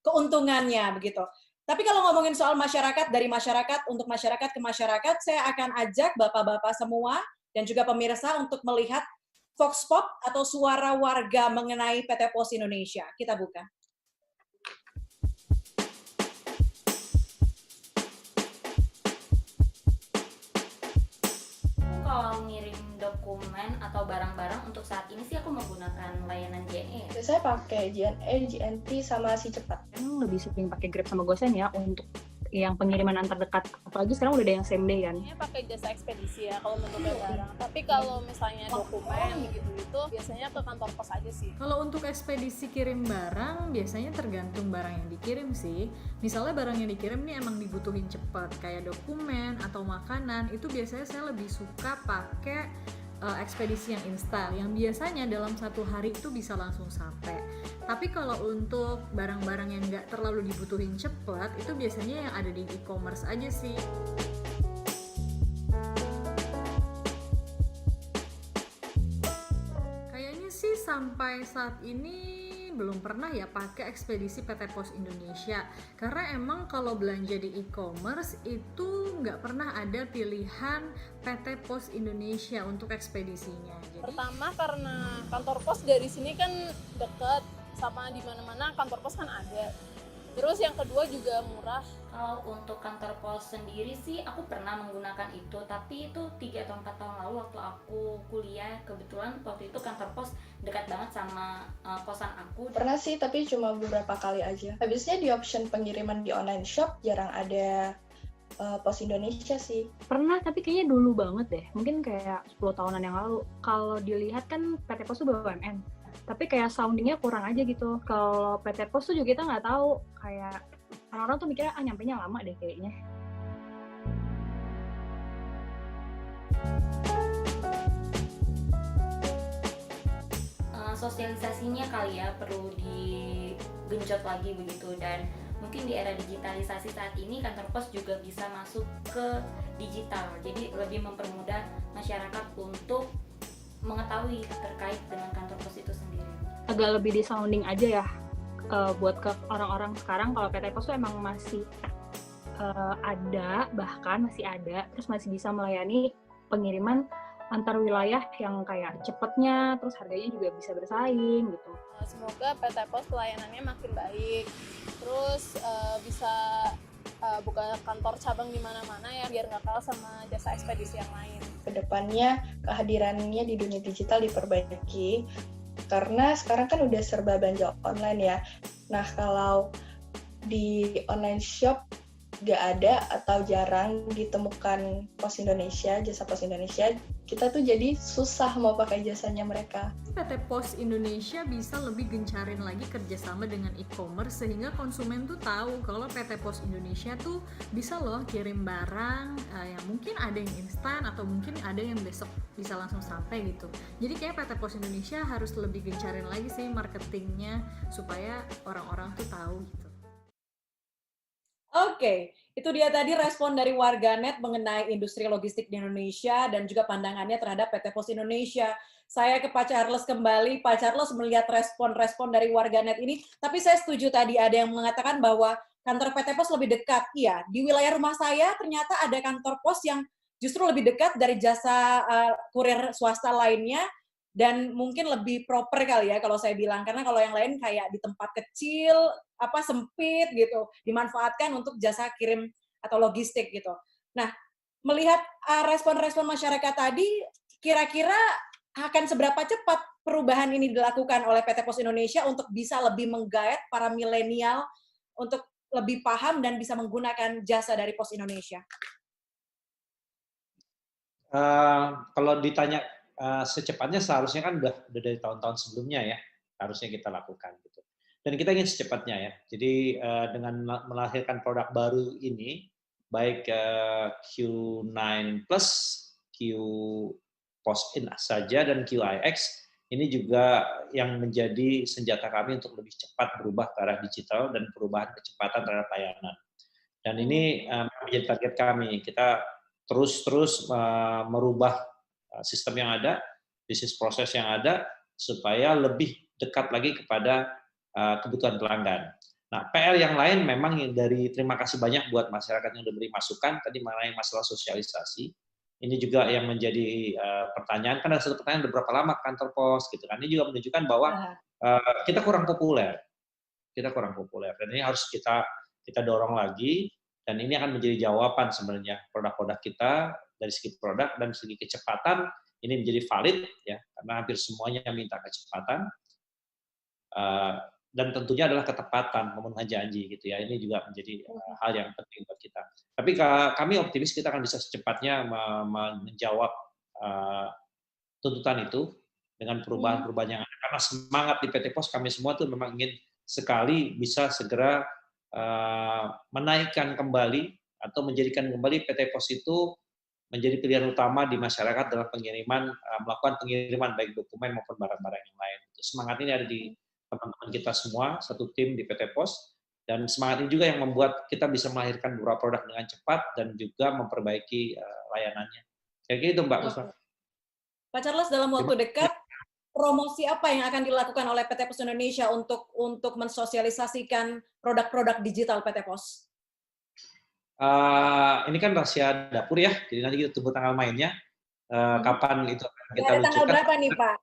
keuntungannya begitu. Tapi kalau ngomongin soal masyarakat, dari masyarakat untuk masyarakat ke masyarakat, saya akan ajak bapak-bapak semua dan juga pemirsa untuk melihat Vox Pop atau suara warga mengenai PT Pos Indonesia. Kita buka. Kalau ngirim dokumen atau barang-barang untuk saat ini sih aku menggunakan layanan JNE. Saya pakai JNE, JNT sama Si Cepat. Emang lebih sering pakai Grab sama GoSend ya untuk yang pengiriman antar dekat. Apalagi sekarang udah ada yang same day kan. Biasanya pakai jasa ekspedisi ya kalau untuk barang. Tapi kalau misalnya dokumen gitu biasanya ke kantor pos aja sih. Kalau untuk ekspedisi kirim barang, biasanya tergantung barang yang dikirim sih. Misalnya barang yang dikirim nih emang dibutuhin cepat, kayak dokumen atau makanan, itu biasanya saya lebih suka pakai ekspedisi yang instan, yang biasanya dalam 1 hari itu bisa langsung sampai. Tapi kalau untuk barang-barang yang nggak terlalu dibutuhin cepat, itu biasanya yang ada di e-commerce aja sih. Kayaknya sih sampai saat ini belum pernah ya pakai ekspedisi PT Pos Indonesia, karena emang kalau belanja di e-commerce itu nggak pernah ada pilihan PT Pos Indonesia untuk ekspedisinya. Jadi, pertama karena kantor pos dari sini kan dekat, sama di mana-mana kantor pos kan ada. Terus yang kedua juga murah. Kalau untuk kantor pos sendiri sih aku pernah menggunakan itu, tapi itu 3 atau 4 tahun lalu waktu aku kuliah. Kebetulan waktu itu kantor pos dekat banget sama kosan aku. Pernah sih, tapi cuma beberapa kali aja. Habisnya di option pengiriman di online shop jarang ada Pos Indonesia sih. Pernah, tapi kayaknya dulu banget deh. Mungkin kayak 10 tahunan yang lalu. Kalau dilihat kan PT Pos itu BUMN. Tapi kayak soundingnya kurang aja gitu. Kalau PT Pos tuh juga kita nggak tahu. Kayak orang-orang tuh mikirnya, nyampenya lama deh kayaknya. Sosialisasinya kali ya perlu digenjot lagi begitu, dan mungkin di era digitalisasi saat ini kantor pos juga bisa masuk ke digital, jadi lebih mempermudah masyarakat untuk mengetahui terkait dengan kantor pos itu sendiri. Agak lebih di sounding aja ya buat ke orang-orang sekarang. Kalau PT Pos tuh emang masih ada, bahkan masih ada, terus masih bisa melayani pengiriman antar wilayah yang kayak cepetnya, terus harganya juga bisa bersaing gitu. Semoga PT Pos pelayanannya makin baik, terus bisa buka kantor cabang di mana-mana ya, biar nggak kalah sama jasa ekspedisi yang lain. Kedepannya kehadirannya di dunia digital diperbaiki, karena sekarang kan udah serba belanja online ya. Nah, kalau di online shop nggak ada atau jarang ditemukan Pos Indonesia, jasa Pos Indonesia, kita tuh jadi susah mau pakai jasanya mereka. PT Pos Indonesia bisa lebih gencarin lagi kerjasama dengan e-commerce, sehingga konsumen tuh tahu kalau PT Pos Indonesia tuh bisa loh kirim barang yang mungkin ada yang instan atau mungkin ada yang besok bisa langsung sampai gitu. Jadi kayak PT Pos Indonesia harus lebih gencarin lagi sih marketingnya supaya orang-orang tuh tahu gitu. Oke, itu dia tadi respon dari warganet mengenai industri logistik di Indonesia dan juga pandangannya terhadap PT Pos Indonesia. Saya ke Pak Charles kembali. Pak Charles melihat respon-respon dari warganet ini, tapi saya setuju tadi ada yang mengatakan bahwa kantor PT Pos lebih dekat. Iya, di wilayah rumah saya ternyata ada kantor pos yang justru lebih dekat dari jasa kurir swasta lainnya, dan mungkin lebih proper kali ya kalau saya bilang, karena kalau yang lain kayak di tempat kecil, sempit gitu, dimanfaatkan untuk jasa kirim atau logistik gitu. Nah, melihat respon-respon masyarakat tadi, kira-kira akan seberapa cepat perubahan ini dilakukan oleh PT Pos Indonesia untuk bisa lebih menggait para milenial untuk lebih paham dan bisa menggunakan jasa dari Pos Indonesia? Kalau ditanya secepatnya, seharusnya kan udah dari tahun-tahun sebelumnya ya, harusnya kita lakukan gitu. Dan kita ingin secepatnya ya. Jadi dengan melahirkan produk baru ini, baik Q9 Plus, Q Post In saja, dan QIX, ini juga yang menjadi senjata kami untuk lebih cepat berubah ke arah digital dan perubahan kecepatan terhadap layanan. Dan ini menjadi target kami. Kita terus merubah sistem yang ada, bisnis proses yang ada, supaya lebih dekat lagi kepada kebutuhan pelanggan. Nah, PR yang lain memang dari terima kasih banyak buat masyarakat yang sudah beri masukan tadi mengenai masalah sosialisasi. Ini juga yang menjadi pertanyaan, kan ada satu pertanyaan, berapa lama kantor pos gitu kan. Ini juga menunjukkan bahwa kita kurang populer. Dan ini harus kita dorong lagi, dan ini akan menjadi jawaban sebenarnya produk-produk kita dari segi produk dan segi kecepatan ini menjadi valid ya, karena hampir semuanya minta kecepatan. dan tentunya adalah ketepatan memenuhi janji gitu ya. Ini juga menjadi hal yang penting buat kita. Tapi kami optimis kita akan bisa secepatnya menjawab tuntutan itu dengan perubahan-perubahan yang ada. Karena semangat di PT Pos kami semua tuh memang ingin sekali bisa segera menaikkan kembali atau menjadikan kembali PT Pos itu menjadi pilihan utama di masyarakat dalam pengiriman, melakukan pengiriman baik dokumen maupun barang-barang yang lain. Semangat ini ada di teman-teman kita semua, satu tim di PT Pos, dan semangat ini juga yang membuat kita bisa melahirkan beberapa produk dengan cepat dan juga memperbaiki layanannya. Kayak gitu Mbak Puspa. Pak Charles, dalam waktu dekat, promosi apa yang akan dilakukan oleh PT Pos Indonesia untuk mensosialisasikan produk-produk digital PT Pos? Ini kan rahasia dapur ya, jadi nanti kita tunggu tanggal mainnya. Kapan itu akan kita luncurkan. Tanggal berapa nih Pak?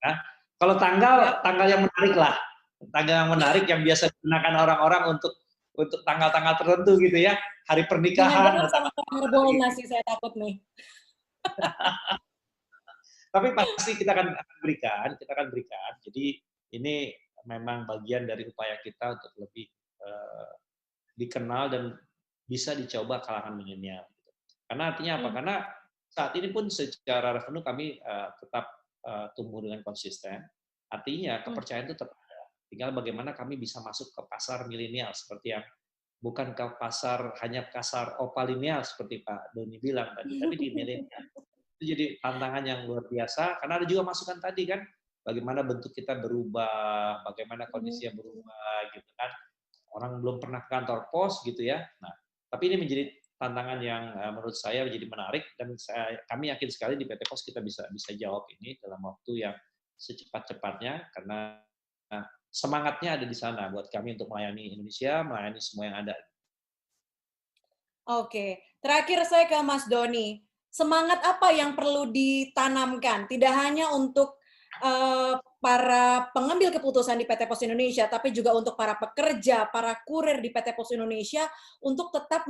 Nah, kalau tanggal yang menarik lah, tanggal yang menarik yang biasa digunakan orang-orang untuk tanggal-tanggal tertentu gitu ya, hari pernikahan. Sama Harbolnas sih saya takut nih. Tapi pasti kita akan berikan. Jadi ini memang bagian dari upaya kita untuk lebih dikenal dan bisa dicoba kalangan milenial. Karena artinya apa? Karena saat ini pun secara revenue kami tetap tumbuh dengan konsisten. Artinya kepercayaan itu tetap ada. Tinggal bagaimana kami bisa masuk ke pasar milenial seperti yang bukan ke pasar hanya pasar opalineal seperti Pak Doni bilang tadi, tapi di milenial. Itu jadi tantangan yang luar biasa karena ada juga masukan tadi kan, bagaimana bentuk kita berubah, bagaimana kondisinya berubah gitu kan. Orang belum pernah ke kantor pos gitu ya. Nah, tapi ini menjadi tantangan yang menurut saya menjadi menarik dan kami yakin sekali di PT Pos kita bisa jawab ini dalam waktu yang secepat-cepatnya karena semangatnya ada di sana buat kami untuk melayani Indonesia, melayani semua yang ada. Oke, terakhir saya ke Mas Doni. Semangat apa yang perlu ditanamkan? Tidak hanya untuk para pengambil keputusan di PT Pos Indonesia, tapi juga untuk para pekerja, para kurir di PT Pos Indonesia untuk tetap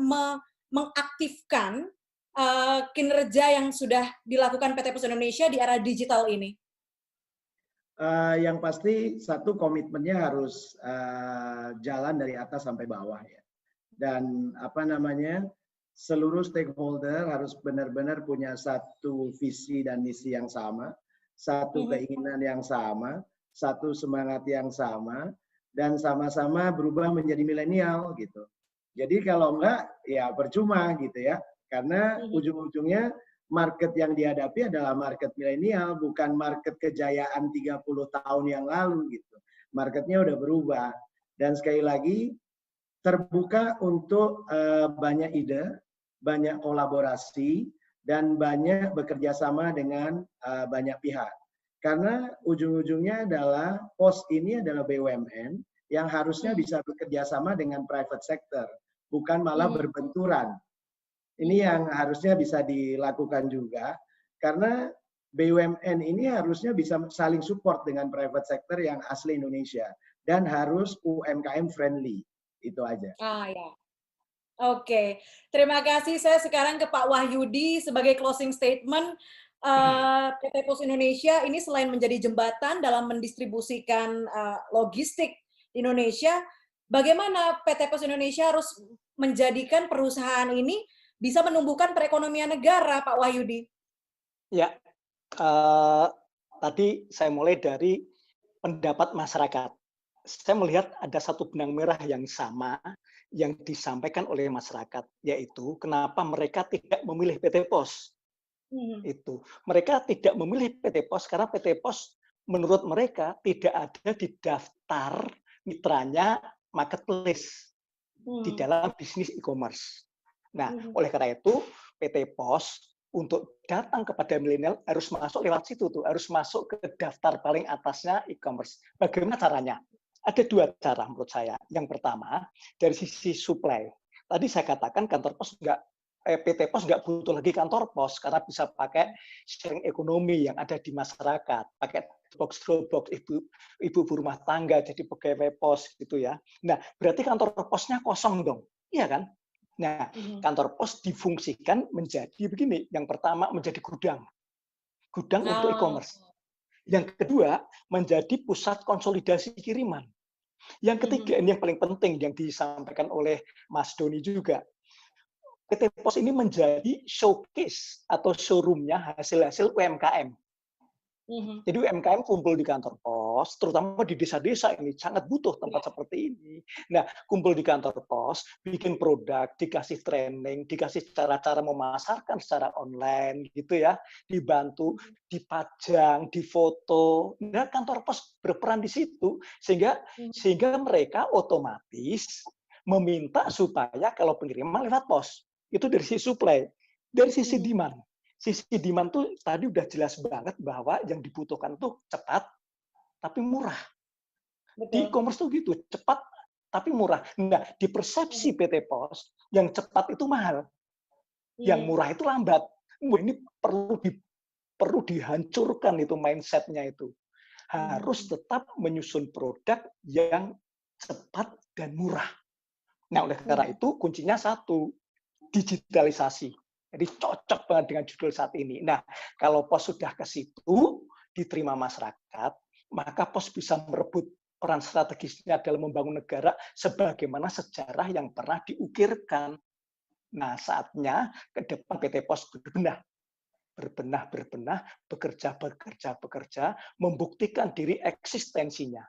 mengaktifkan kinerja yang sudah dilakukan PT Pos Indonesia di era digital ini. Yang pasti satu komitmennya harus jalan dari atas sampai bawah ya. Dan seluruh stakeholder harus benar-benar punya satu visi dan misi yang sama, satu keinginan yang sama, satu semangat yang sama, dan sama-sama berubah menjadi milenial gitu. Jadi kalau enggak, ya percuma gitu ya. Karena ujung-ujungnya market yang dihadapi adalah market milenial, bukan market kejayaan 30 tahun yang lalu gitu. Marketnya udah berubah. Dan sekali lagi, terbuka untuk banyak ide, banyak kolaborasi, dan banyak bekerja sama dengan banyak pihak. Karena ujung-ujungnya adalah pos ini adalah BUMN yang harusnya bisa bekerja sama dengan private sector, bukan malah berbenturan. Ini yang harusnya bisa dilakukan juga, karena BUMN ini harusnya bisa saling support dengan private sector yang asli Indonesia, dan harus UMKM friendly. Itu aja. Ya. Oke, terima kasih. Saya sekarang ke Pak Wahyudi sebagai closing statement. PT Pos Indonesia ini selain menjadi jembatan dalam mendistribusikan logistik di Indonesia, bagaimana PT Pos Indonesia harus menjadikan perusahaan ini bisa menumbuhkan perekonomian negara, Pak Wahyudi? Ya, tadi saya mulai dari pendapat masyarakat. Saya melihat ada satu benang merah yang sama yang disampaikan oleh masyarakat, yaitu kenapa mereka tidak memilih PT Pos. Itu mereka tidak memilih PT Pos karena PT Pos menurut mereka tidak ada di daftar mitranya marketplace di dalam bisnis e-commerce. Nah, oleh karena itu PT Pos untuk datang kepada milenial harus masuk lewat situ tuh, harus masuk ke daftar paling atasnya e-commerce. Bagaimana caranya? Ada dua cara menurut saya. Yang pertama dari sisi supply. Tadi saya katakan kantor pos PT Pos nggak butuh lagi kantor pos karena bisa pakai sharing ekonomi yang ada di masyarakat, pakai box ibu rumah tangga jadi pegawai pos gitu ya. Nah, berarti kantor posnya kosong dong, iya kan? Nah, kantor pos difungsikan menjadi begini. Yang pertama menjadi gudang untuk e-commerce. Yang kedua menjadi pusat konsolidasi kiriman. Yang ketiga, ini yang paling penting yang disampaikan oleh Mas Doni juga. PT Pos ini menjadi showcase atau showroom-nya hasil-hasil UMKM. Jadi UMKM kumpul di kantor pos, terutama di desa-desa ini sangat butuh tempat seperti ini. Nah, kumpul di kantor pos, bikin produk, dikasih training, dikasih cara-cara memasarkan secara online, gitu ya, dibantu, dipajang, difoto. Nah, kantor pos berperan di situ sehingga mereka otomatis meminta supaya kalau pengiriman lewat pos itu dari sisi supply, dari sisi demand. Sisi demand tuh tadi udah jelas banget bahwa yang dibutuhkan tuh cepat tapi murah. Di e-commerce tuh gitu, cepat tapi murah. Nah, di persepsi PT Pos, yang cepat itu mahal, yang murah itu lambat. Ini perlu dihancurkan itu mindset-nya itu. Harus tetap menyusun produk yang cepat dan murah. Nah, oleh karena itu kuncinya satu, digitalisasi. Jadi cocok banget dengan judul saat ini. Nah, kalau Pos sudah ke situ, diterima masyarakat, maka Pos bisa merebut peran strategisnya dalam membangun negara sebagaimana sejarah yang pernah diukirkan. Nah, saatnya ke depan PT Pos berbenah, bekerja, membuktikan diri eksistensinya.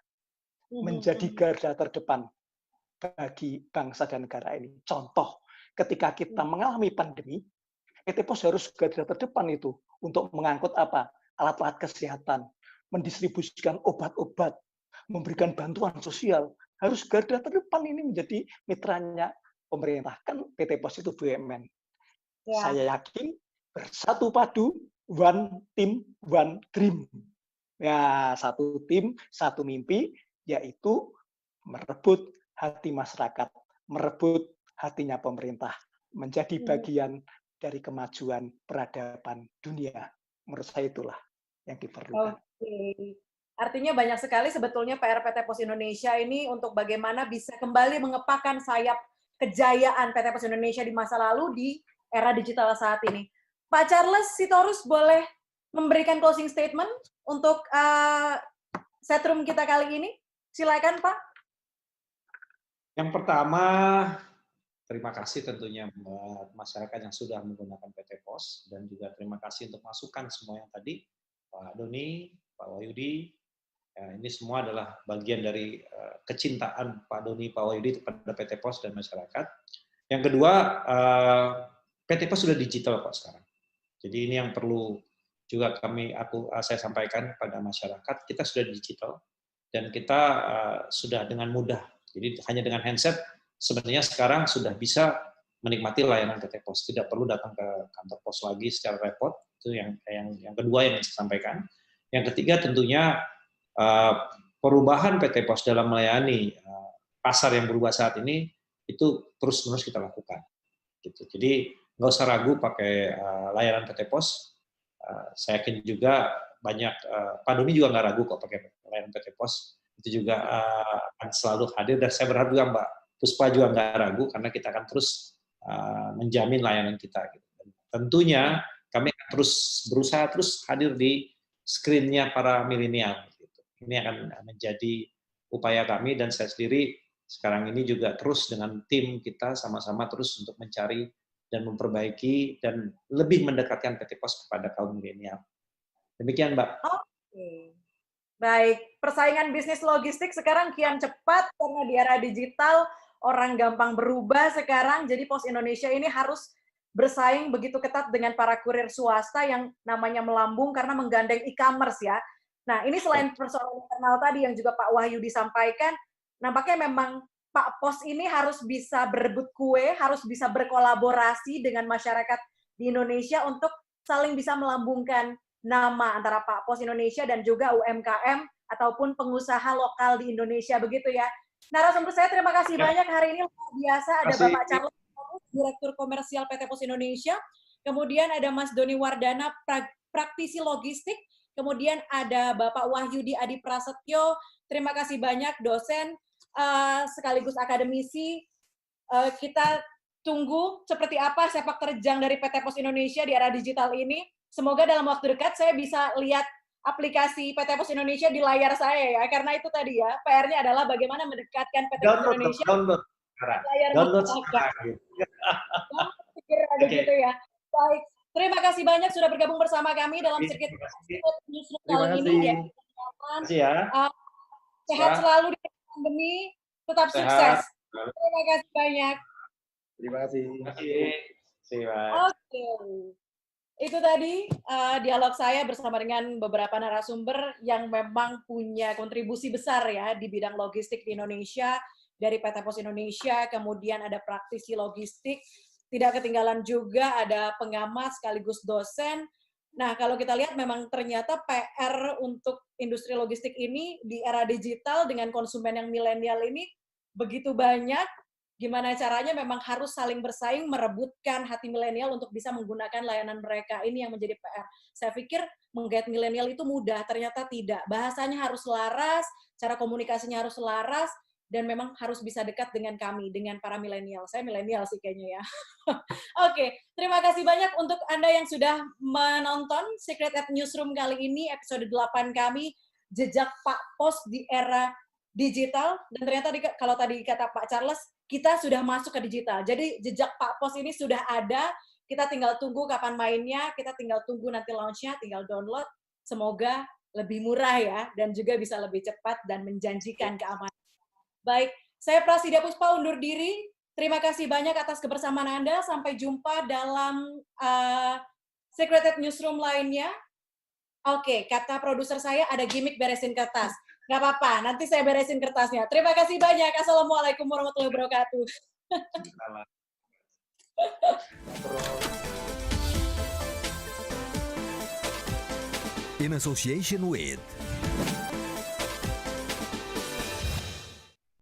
Menjadi garda terdepan bagi bangsa dan negara ini. Contoh, ketika kita mengalami pandemi, PT Pos harus garda terdepan itu untuk mengangkut apa? Alat-alat kesehatan, mendistribusikan obat-obat, memberikan bantuan sosial. Harus garda terdepan ini menjadi mitranya pemerintah. Kan PT Pos itu BUMN. Ya. Saya yakin bersatu padu, one team, one dream. Ya, satu tim, satu mimpi, yaitu merebut hati masyarakat, merebut hatinya pemerintah, menjadi bagian dari kemajuan peradaban dunia. Menurut saya itulah yang diperlukan. Oke. Artinya banyak sekali sebetulnya PR PT Pos Indonesia ini untuk bagaimana bisa kembali mengepakkan sayap kejayaan PT Pos Indonesia di masa lalu di era digital saat ini. Pak Charles Sitorus boleh memberikan closing statement untuk setroom kita kali ini? Silakan, Pak. Yang pertama, terima kasih tentunya buat masyarakat yang sudah menggunakan PT Pos, dan juga terima kasih untuk masukan semua yang tadi, Pak Doni, Pak Wahyudi. Ya, ini semua adalah bagian dari kecintaan Pak Doni, Pak Wahyudi kepada PT Pos dan masyarakat. Yang kedua, PT Pos sudah digital kok sekarang. Jadi ini yang perlu juga saya sampaikan pada masyarakat, kita sudah digital dan kita sudah dengan mudah. Jadi hanya dengan handset sebenarnya sekarang sudah bisa menikmati layanan PT Pos, tidak perlu datang ke kantor pos lagi secara repot. Itu yang kedua yang saya sampaikan. Yang ketiga tentunya perubahan PT Pos dalam melayani pasar yang berubah saat ini itu terus-menerus kita lakukan. Gitu. Jadi nggak usah ragu pakai layanan PT Pos. Saya yakin juga banyak Pak Doni juga nggak ragu kok pakai layanan PT Pos. Itu juga akan selalu hadir, dan saya berharap juga Mbak Puspa juga nggak ragu karena kita akan terus menjamin layanan kita. Gitu. Dan tentunya kami akan terus berusaha terus hadir di screen-nya para milenial. Gitu. Ini akan menjadi upaya kami, dan saya sendiri sekarang ini juga terus dengan tim kita sama-sama terus untuk mencari dan memperbaiki dan lebih mendekatkan PT Pos kepada kaum milenial. Demikian, Mbak. Oke. Baik, persaingan bisnis logistik sekarang kian cepat karena di era digital orang gampang berubah sekarang. Jadi Pos Indonesia ini harus bersaing begitu ketat dengan para kurir swasta yang namanya melambung karena menggandeng e-commerce ya. Nah, ini selain persoalan internal tadi yang juga Pak Wahyu disampaikan, nampaknya memang Pak Pos ini harus bisa berebut kue, harus bisa berkolaborasi dengan masyarakat di Indonesia untuk saling bisa melambungkan nama antara Pak Pos Indonesia dan juga UMKM ataupun pengusaha lokal di Indonesia, begitu ya. Narasumber saya terima kasih banyak hari ini, luar biasa. Ada Bapak Charles, Direktur Komersial PT Pos Indonesia, kemudian ada Mas Doni Wardana, praktisi logistik, kemudian ada Bapak Wahyudi Adi Prasetyo, terima kasih banyak, dosen sekaligus akademisi. Kita tunggu seperti apa sepak terjang dari PT Pos Indonesia di era digital ini. Semoga dalam waktu dekat saya bisa lihat aplikasi PT Pos Indonesia di layar saya ya, karena itu tadi ya, PR-nya adalah bagaimana mendekatkan PT Pos Indonesia Download sekarang. layar Download masyarakat. sekarang. Pikir ada Oke. gitu ya. Baik, terima kasih banyak sudah bergabung bersama kami dalam Sirkuit Newsroom Terima kali ini. kasih. Terima kasih ya. Sehat selalu di tengah pandemi, tetap Sehat. sukses. Terima kasih banyak. Terima kasih. Terima kasih. Siap. Oke. Itu tadi dialog saya bersama dengan beberapa narasumber yang memang punya kontribusi besar ya di bidang logistik di Indonesia, dari PT Pos Indonesia, kemudian ada praktisi logistik, tidak ketinggalan juga ada pengamat sekaligus dosen. Nah, kalau kita lihat memang ternyata PR untuk industri logistik ini di era digital dengan konsumen yang milenial ini begitu banyak. Gimana caranya memang harus saling bersaing, merebutkan hati milenial untuk bisa menggunakan layanan mereka. Ini yang menjadi PR. Saya pikir menggait milenial itu mudah, ternyata tidak. Bahasanya harus laras, cara komunikasinya harus laras, dan memang harus bisa dekat dengan kami, dengan para milenial. Saya milenial sih kayaknya ya. Oke, terima kasih banyak untuk Anda yang sudah menonton Secret at Newsroom kali ini, episode 8 kami, Jejak Pak Pos di Era Digital. Dan ternyata kalau tadi kata Pak Charles, kita sudah masuk ke digital. Jadi jejak Pak Pos ini sudah ada, kita tinggal tunggu kapan mainnya, kita tinggal tunggu nanti launch-nya, tinggal download. Semoga lebih murah ya, dan juga bisa lebih cepat dan menjanjikan keamanan. Baik, saya Prasidya Puspa undur diri. Terima kasih banyak atas kebersamaan Anda. Sampai jumpa dalam Secret Newsroom lainnya. Oke, kata produser saya ada gimmick beresin kertas. Nggak apa-apa, nanti saya beresin kertasnya. Terima kasih banyak. Assalamualaikum warahmatullahi wabarakatuh. In association with